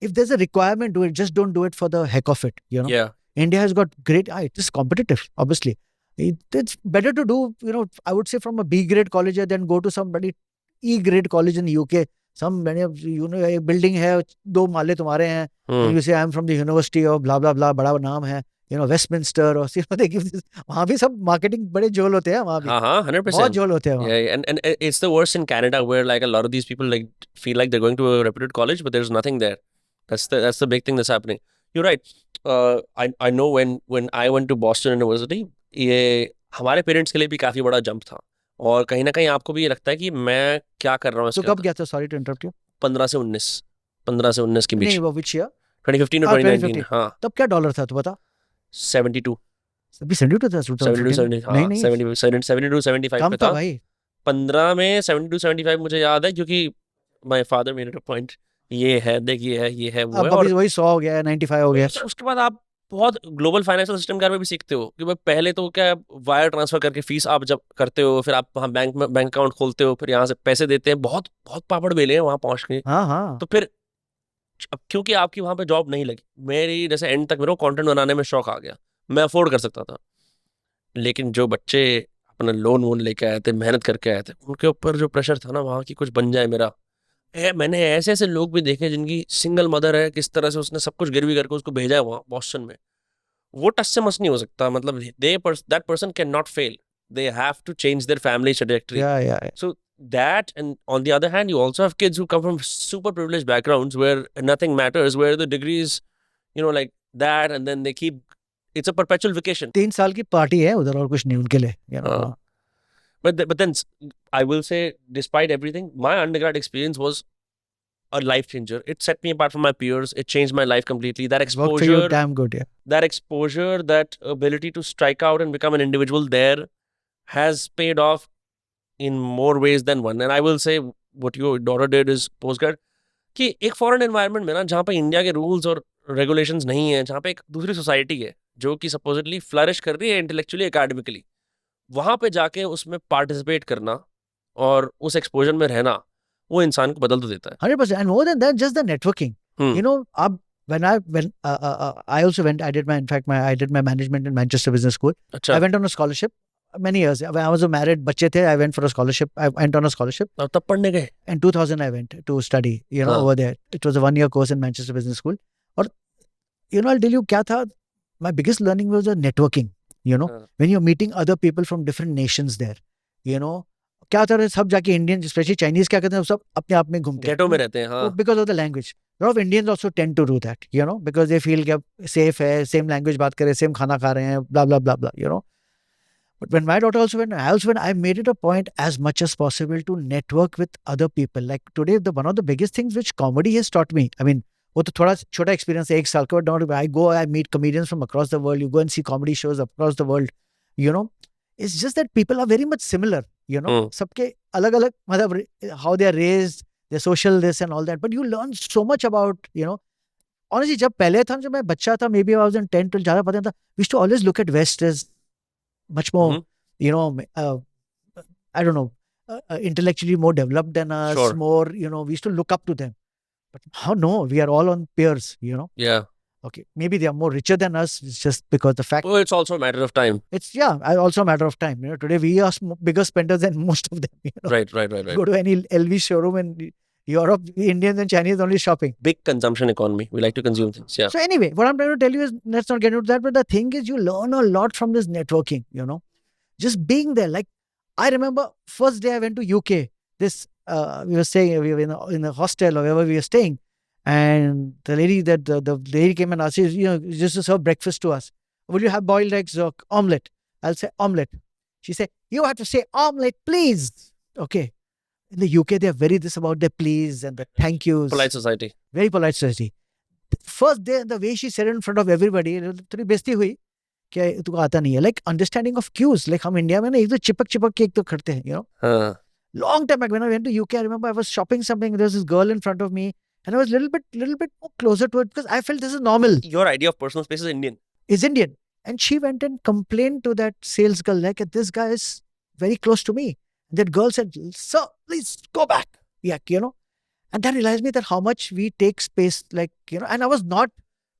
if there's a requirement, do it. Just don't do it for the heck of it, Yeah. India has got great, it is competitive, obviously. It's better to do, I would say from a B grade college than go to somebody E grade college in the UK. Some a building hai, 2 माले तुम्हारे हैं. You say I'm from the University of blah blah blah, बड़ा नाम है. Westminster or वहाँ भी सब marketing बड़े जोल होते हैं वहाँ भी. 100%. बहुत जोल होते हैं वहाँ. Yeah, and it's the worst in Canada, where like a lot of these people like feel like they're going to a reputed college, but there's nothing there. That's the big thing that's happening. You're right. I know when I went to Boston University, ये हमारे parents के लिए भी काफी बड़ा jump था, और कहीं ना कहीं आपको भी ये लगता है कि मैं क्या कर रहा हूँ. तो कब गया था? Sorry to interrupt you. 15 से 19 के बीच. नहीं, वो which year? 2015 और 2019. हाँ. तब क्या डॉलर था, तू बता? 72. अभी 72 था. 72, 75 कम था भाई. 15 में 72, 75 मुझे याद है, क्योंकि my father made it a point. ये है, देख ये है वो है, और वही 100 हो गया, 95 हो गया. उसके बाद आप बहुत ग्लोबल फाइनेंशियल सिस्टम के बारे में भी सीखते हो कि भाई पहले तो क्या वायर ट्रांसफर करके फीस आप जब करते हो, फिर आप वहाँ बैंक अकाउंट खोलते हो, फिर यहाँ से पैसे देते हैं, बहुत बहुत पापड़ बेले हैं वहाँ पहुँच के. तो फिर क्योंकि आपकी वहाँ पे जॉब नहीं लगी, मेरी जैसे एंड तक मेरे को कंटेंट बनाने में शौक आ गया, मैं अफोर्ड कर सकता था. लेकिन जो बच्चे अपना लोन वोन लेके आए थे, मेहनत करके आए थे, उनके ऊपर जो प्रेशर था ना वहाँ की कुछ बन जाए मेरा. मैंने ऐसे लोग भी देखे जिनकी सिंगल मदर है, किस तरह से उसने सब कुछ गिरवी करके उसको भेजा है वहाँ बॉस्टन में. वो टच से मस नहीं हो सकता. मतलब that person cannot fail. They have to change their family trajectory. Yeah. So that, and on the other hand, you also have kids who come from super privileged backgrounds where nothing matters, where the degree is, like that, and then they keep, it's a perpetual vacation. 3 साल की party है उधर, और कुछ नहीं उनके लिए. But then I will say, despite everything, my undergrad experience was a life changer. It set me apart from my peers. It changed my life completely. That It worked for you exposure, damn good, yeah. that exposure, that ability to strike out and become an individual there has paid off in more ways than one. And I will say what your daughter did is postgrad, कि एक foreign environment में ना, जहाँ पे India के rules और regulations नहीं है, जहाँ पे एक दूसरी सोसाइटी है जो कि सपोजिटली फ्लरिश कर रही है इंटेलेक्चुअली, एकेडमिकली, वहाँ पे जाके उसमें पार्टिसिपेट करना और उस एक्सपोजर में रहना, वो इंसान को बदल तो देता है. 100%. And more than that, just the networking. Hmm. You know, when I also went, I did my management in Manchester Business School. अच्छा. I went on a scholarship many years. When I was a married बच्चे थे, I went for a scholarship. I went on a scholarship. और तब पढ़ने गए. In 2000, I went to study, you know, हाँ. over there. It was a 1-year course in Manchester Business School. और, you know, I'll tell you क्या था. My biggest learning was the networking. You know, हाँ. when you're meeting other people from different nations there, you know, क्या होता है, सब जाके Indian, specially Chinese क्या करते हैं, सब अपने आप में घूमते हैं. गेटो में रहते हैं. हाँ. Because of the language. A lot of Indians also tend to do that, you know, because they feel कि safe है, same language बात कर रहे हैं, same खाना खा रहे हैं, blah, blah, blah, blah, you know. But when my daughter also went, I made it a point as much as possible to network with other people. Like today, one of the biggest things which comedy has taught me, I mean, वो तो थोड़ा छोटा experience है, 1 साल का, but I meet comedians from across the world. You go and see comedy shows across the world, you know. It's just that people are very much similar, you know. सबके अलग-अलग, मतलब how they are raised, their social this and all that. But you learn so much about, you know. Honestly, जब पहले था, जब मैं बच्चा था, maybe I was in 10, 12, ज़्यादा पता नहीं था. We used to always look at West as much more, you know, I don't know, intellectually more developed than us, Sure. more, you know, we used to look up to them. But how no, we are all on peers, you know. Yeah. Okay, maybe they are more richer than us. It's just because the fact. Well, it's also a matter of time. It's also a matter of time. You know, today we are bigger spenders than most of them. You know? Right. Go to any LV showroom in Europe, Indians and Chinese only shopping. Big consumption economy. We like to consume things. Yeah. So anyway, what I'm trying to tell you is, let's not get into that. But the thing is, you learn a lot from this networking. You know, just being there. Like I remember first day I went to UK. We were in a hostel or wherever we were staying. And the lady the lady came and asked, you know, just to serve breakfast to us. Will you have boiled eggs or omelette? I'll say omelette. She said, you have to say omelette, please. Okay. In the UK, they are very this about their please and the thank yous. Polite society. Very polite society. First day, the way she said it in front of everybody, थोड़ी बेइज्जती हुई कि तुमको आता नहीं है. Like understanding of cues. Like हम India में ना एक तो चिपक के एक तो करते हैं, you know. हाँ. Long time back when I went to UK, I remember I was shopping something. There was this girl in front of me. And I was a little bit more closer to it because I felt this is normal. Your idea of personal space is Indian. Is Indian. And she went and complained to that sales girl, like, this guy is very close to me. And that girl said, sir, please go back. Yeah, you know. And that realized me that how much we take space, like, you know. And I was not,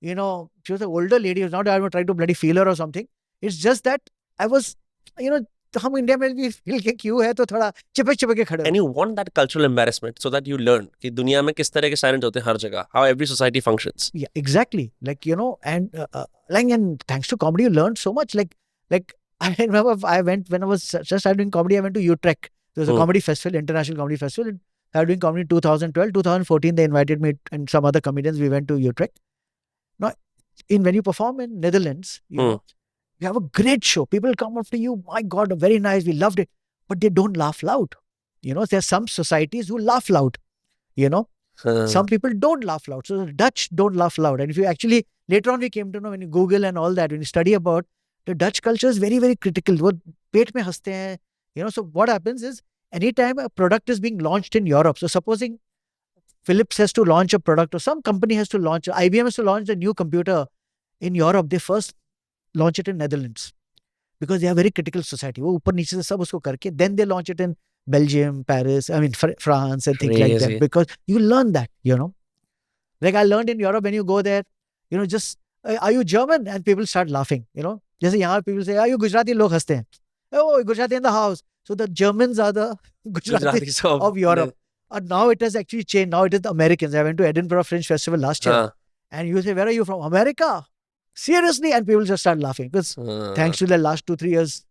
you know, she was an older lady. I was not trying to bloody feel her or something. It's just that I was, you know, हम India में भी feel के क्यों है तो थोड़ा चिपक के खड़े. And you want that cultural embarrassment so that you learn कि दुनिया में किस तरह के silent होते हैं हर जगह, how every society functions. Yeah, exactly. Like, you know, and thanks to comedy, you learn so much. Like I remember when I was just started doing comedy, I went to Utrecht. There was a comedy festival, international comedy festival. I was doing comedy in 2012, 2014. They invited me and some other comedians. We went to Utrecht. Now, when you perform in Netherlands, you know, you have a great show. People come up to you. My God, very nice. We loved it. But they don't laugh loud. You know, there are some societies who laugh loud. You know, some people don't laugh loud. So the Dutch don't laugh loud. And if you actually, later on we came to know when you Google and all that, when you study about the Dutch culture is very, very critical. वो पेट में हंसते हैं. You know, so what happens is anytime a product is being launched in Europe. So supposing Philips has to launch a product or some company has to launch, IBM has to launch a new computer in Europe, they first launch it in Netherlands because they are very critical society. वो ऊपर नीचे से सब उसको करके then they launch it in Belgium, Paris, I mean France and things like that because you learn that, you know. Like I learned in Europe when you go there, you know, just are you German? And people start laughing, you know. जैसे यहाँ people say, are you Gujarati? लोग हंसते हैं. Oh, Gujarati in the house. So the Germans are the Gujaratis of Europe. And now it has actually changed. Now it is the Americans. I went to Edinburgh Fringe Festival last year. And you say, where are you from? America? Seriously? And people just start laughing. Because thanks to the last 2-3 years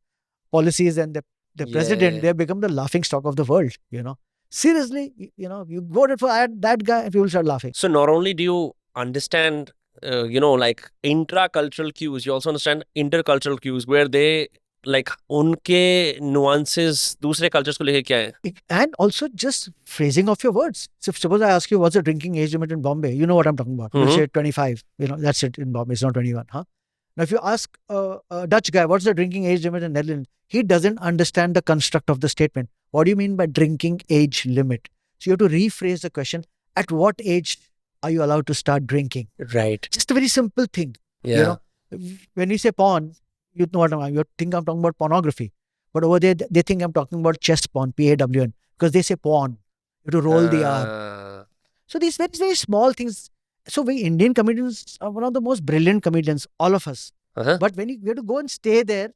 policies and the president, they have become the laughing stock of the world, you know. Seriously, you know, you voted for that guy and people start laughing. So not only do you understand, you know, like intra-cultural cues, you also understand intercultural cues where they like उनके nuances दूसरे cultures को लेके क्या है? And also just phrasing of your words. So suppose I ask you, what's the drinking age limit in Bombay? You know what I'm talking about. You say 25. That's it in Bombay. It's not 21. Huh? Now, if you ask a Dutch guy, what's the drinking age limit in Netherlands? He doesn't understand the construct of the statement. What do you mean by drinking age limit? So you have to rephrase the question. At what age are you allowed to start drinking? Right. Just a very simple thing. Yeah. You know, when you say porn, you know what you think I'm talking about pornography. But over there, they think I'm talking about chest porn, PAWN, because they say porn. You have to roll the R. So these very, very small things. So we Indian comedians are one of the most brilliant comedians, all of us. But when you have to go and stay there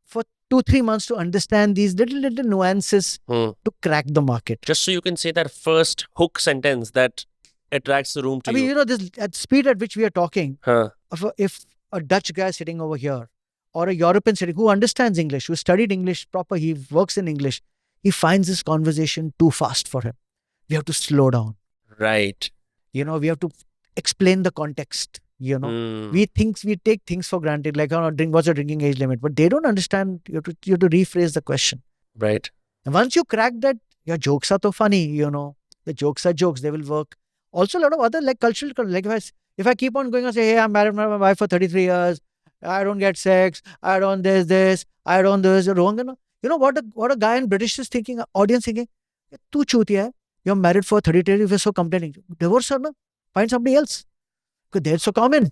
for 2-3 months to understand these little nuances to crack the market. Just so you can say that first hook sentence that attracts the room to I mean, you. you know, this at speed at which we are talking, if a Dutch guy sitting over here or a European sitting who understands English, who studied English proper, he works in English, he finds this conversation too fast for him. We have to slow down. Right. You know, we have to explain the context. You know, we take things for granted, like, oh, what's your drinking age limit? But they don't understand. You have to rephrase the question. Right. And once you crack that, your jokes are so funny. You know, the jokes are jokes. They will work. Also, a lot of other like cultural, like if I keep on going and say, hey, I'm married with my wife for 33 years. I don't get sex. I don't this. I don't this. Wrong. You know what a guy in British is thinking, audience thinking, tu chutiya hai. You're married for 33 years. You're so complaining. Divorce her, no? Find somebody else. Because they're so common.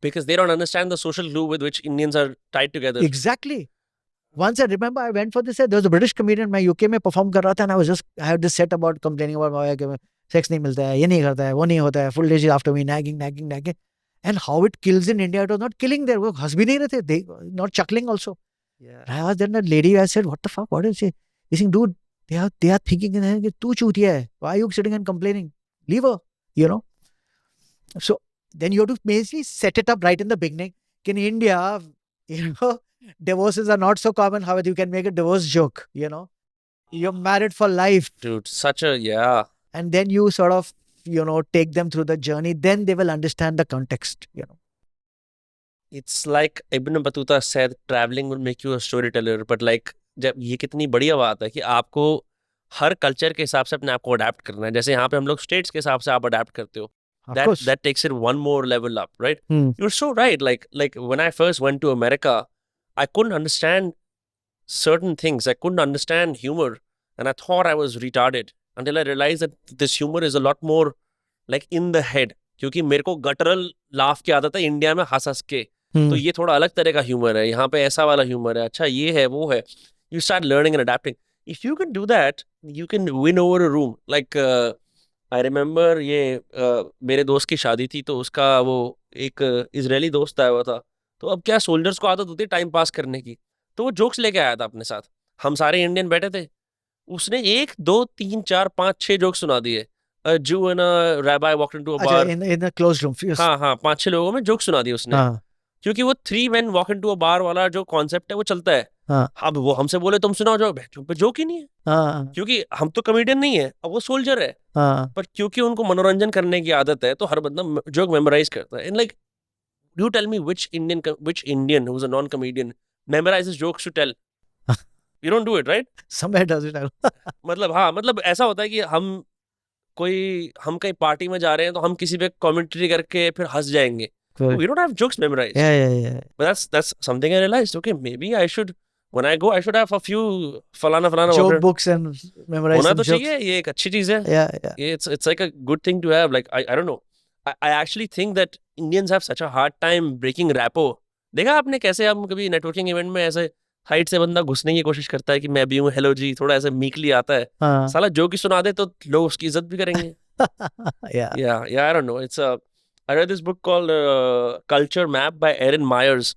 Because they don't understand the social glue with which Indians are tied together. Exactly. Once I remember I went for this. There was a British comedian. I UK में perform कर रहा था, and I had this set about complaining about my wife. Sex नहीं मिलता है, ये नहीं करता है, वो नहीं होता है, full days after me, nagging. And how it kills in India, it was not killing there. वो हंस भी नहीं रहे थे. They not chuckling also. Yeah. I asked then that lady, I said, what the fuck? What is she? He said, dude, they are thinking in their head, तू चूतिया है. Why are you sitting and complaining? Leave her, you know. So then you have to basically set it up right in the beginning. In India, you know, divorces are not so common. How you can make a divorce joke, you know. You're married for life. Dude, yeah. And then you sort of, you know, take them through the journey. Then they will understand the context, you know. It's like Ibn Battuta said, traveling will make you a storyteller. But like, जब ये कितनी बढ़िया बात है कि आपको हर culture के हिसाब से अपने आप को अडेप्ट करना है. जैसे यहाँ पे हम लोग स्टेट्स के हिसाब से आप अडेप्ट करते हो. That takes it one more level up, right? You're so right. Like when I first went to America, I couldn't understand certain things. I couldn't understand humor. And I thought I was retarded until I realized that this humor is a lot more like in the head. क्योंकि मेरे को गटरल laugh की आदत है India में हंस के. तो ये थोड़ा अलग तरह का ह्यूमर है. यहाँ पे ऐसा वाला ह्यूमर है. अच्छा ये है वो है. You start learning and adapting. If you can do that, you can win over a room. Like I remember ये मेरे दोस्त की शादी थी तो उसका वो एक इजरायली दोस्त आया हुआ था. तो अब क्या सोल्जर्स को आदत होती है टाइम पास करने की. तो वो जोक्स लेके आया था अपने साथ. हम सारे इंडियन बैठे थे. उसने 1, 2, 3, 4, 5, 6 जोक सुना दिए. A Jew and a rabbi walked into a bar. In a closed room. Yes. हाँ 5-6 लोगों में जोक सुना दिए उसने. क्योंकि वो 3 men walk into a bar वाला जो कॉन्सेप्ट है वो चलता है. अब वो हमसे बोले तुम सुनाओ जोक, जोक ही नहीं है. क्योंकि हम तो कॉमेडियन नहीं है. अब वो सोल्जर है. पर क्योंकि उनको मनोरंजन करने की आदत है तो हर बंदा जोक मेमोराइज करता है. And like, you tell me which Indian who's a non-comedian memorizes jokes to tell. You don't do it, right? Somewhere does it. मतलब ऐसा होता है कि हम कहीं पार्टी में जा रहे हैं तो हम किसी पे कमेंट्री करके फिर हंस जाएंगे. We don't have jokes memorized. Yeah. But that's something I realized. Okay, maybe I should, when I go, I should have a few falana joke books and memorize some jokes. jokes. ये एक अच्छी चीज है. Yeah. It's like a good thing to have. Like I don't know. I actually think that Indians have such a hard time breaking rapport. देखा आपने कैसे हम कभी नेटवर्किंग इवेंट में ऐसे साइड से बंदा घुसने की कोशिश करता है कि मैं भी हूँ, हेलो जी, थोड़ा ऐसे मीकली आता है. साला जोक ही सुना दे तो लोग उसकी इज्जत भी करेंगे. Yeah, I don't know. I read this book called Culture Map by Erin Myers,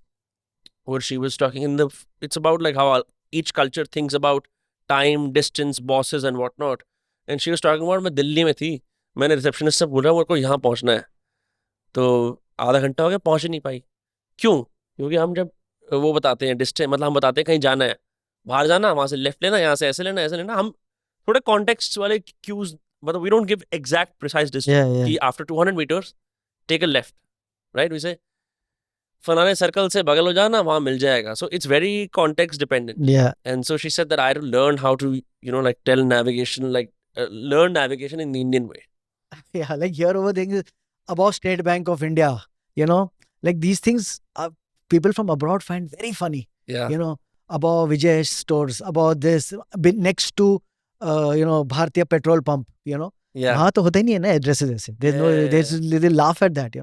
where she was talking it's about like how each culture thinks about time, distance, bosses and whatnot. And she was talking about मैं दिल्ली में थी, मैंने receptionist से बोला मेरे को यहाँ पहुँचना है. तो आधा घंटा हो गया, पहुँच ही नहीं पाई. क्यों? क्योंकि हम जब वो बताते हैं डिस्टेंस, मतलब हम बताते हैं कहीं जाना है, बाहर जाना, वहाँ से लेफ्ट लेना, यहाँ से ऐसे लेना, हम थोड़े कॉन्टेक्स्ट वाले क्यूज, मतलब we don't give exact precise distance. कि after 200 meters take a left, right? We say फलाने सर्कल से बगल हो जाना, वहां मिल जाएगा. So it's very context dependent. Yeah. And so she said that I had to learn how to, like tell navigation, like learn navigation in the Indian way. Yeah, like here over things about State Bank of India, like these things people from abroad find very funny. Yeah. About Vijay stores, about this next to Bhartiya petrol pump, Yeah. वहाँ तो होता ही नहीं है ना addresses ऐसे. There's no, Yeah. they laugh at that,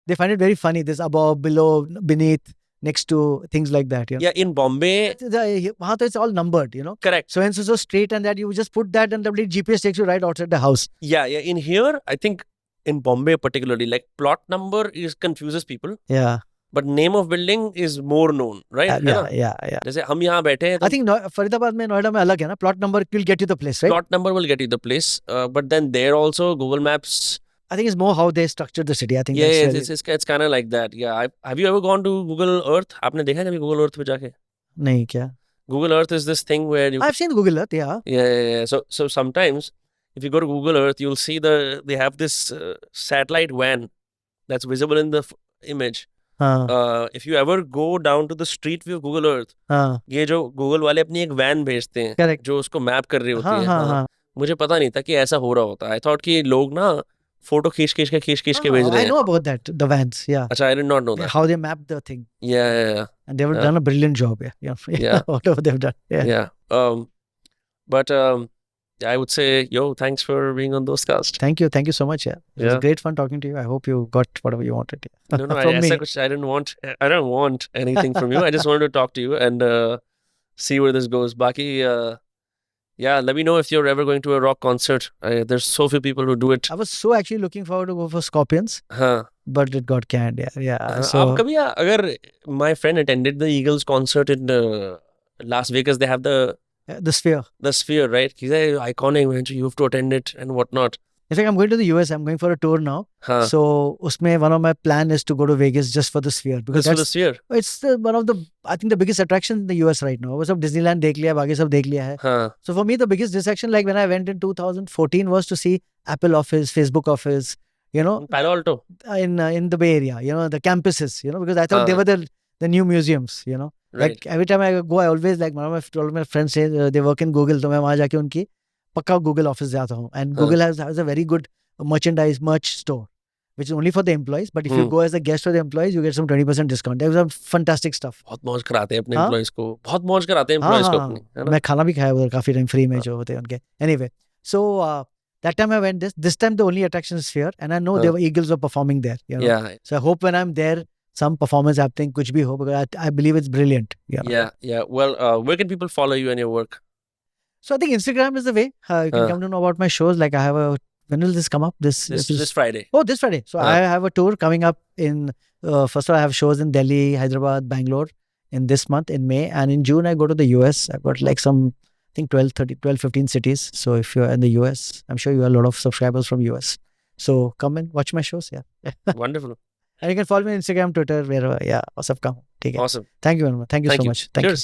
They find it very funny, this above, below, beneath, next to, things like that, Yeah, in Bombay, वहाँ तो it's all numbered, correct. So and so straight, and that you just put that and the GPS takes you right outside the house. Yeah. In here, I think in Bombay particularly, like plot number confuses people, Yeah. but name of building is more known, right? है ना? Yeah. जैसे हम यहाँ बैठे हैं, I think Faridabad में, नोएडा में अलग है ना, plot number will get you the place, right? plot number will get you the place, but then there also Google Maps. I think it's more how they structure the city. I think Yeah, that's it's kind of like that. Yeah, have you ever gone to Google Earth? आपने देखा है कभी Google Earth पे जाके? नहीं क्या? Google Earth is this thing where you. I've seen Google Earth, yeah. Yeah. So sometimes if you go to Google Earth, you'll see they have this satellite van that's visible in the image. If you ever go down to the street view of Google Earth, ये जो Google वाले अपनी एक van भेजते हैं, Correct. जो उसको map कर रही होती है. हाँ. मुझे पता नहीं था कि ऐसा हो रहा होता. I thought कि लोग ना फोटो खींच के भेज रहे I हैं. know about that, the vans, yeah. अच्छा, I did not know that. How they mapped the thing. Yeah. And they've done a brilliant job, Yeah. Whatever they've done. Yeah. But I would say, thanks for being on Dostcast. Thank you so much. Yeah, it was Yeah. great fun talking to you. I hope you got whatever you wanted. No, From me. I don't want anything from you. I just wanted to talk to you and see where this goes. Baki, let me know if you're ever going to a rock concert. There's so few people who do it. I was so actually looking forward to go for Scorpions, हाँ. but it got canned. Yeah. So आप कभी अगर my friend attended the Eagles concert in Las Vegas, they have the Sphere, right? He's an iconic event. You have to attend it and whatnot. In fact, I'm going to the US. I'm going for a tour now. हाँ. So usme one of my plan is to go to Vegas just for the Sphere, because Just for the Sphere. it's one of the, I think, the biggest attractions in the US right now. वो सब Disneyland देख लिया, बाकी सब देख लिया है. हाँ. So for me, the biggest distraction, like when I went in 2014, was to see Apple office, Facebook office, Palo Alto. in the Bay Area, the campuses, because I thought they were the new museums, Right. Like every time I go, I always, like one of my friends say they work in Google, तो मैं वहाँ जाके उनकी पक्का Google office जाता हूँ. And Google has a very good merch store, which is only for the employees. But if you go as a guest for the employees, you get some 20% discount. There's some fantastic stuff. बहुत मौज कराते हैं अपने employees को. बहुत मौज कराते हैं employees को अपने. है ना? मैं खाना भी खाया उधर काफी टाइम फ्री में जो होते हैं उनके. Anyway, so that time I went this time the only attraction is Sphere, and I know the Eagles were performing there. Yeah. So I hope when I'm there, some performance happening, kuch bhi ho, because I believe it's brilliant. Yeah. Well, where can people follow you and your work? So I think Instagram is the way. You can come to know about my shows. Like I have when will this come up? This Friday. Oh, this Friday. So I have a tour coming up in, first of all, I have shows in Delhi, Hyderabad, Bangalore in this month, in May. And in June, I go to the US. I've got like some, I think 12, 15 cities. So if you're in the US, I'm sure you have a lot of subscribers from US. So come and watch my shows. Yeah. Wonderful. And you can follow me on Instagram, Twitter, wherever. Yeah, सब काम. ठीक है. Awesome. Thank you very much. Thank you so much. Thank you.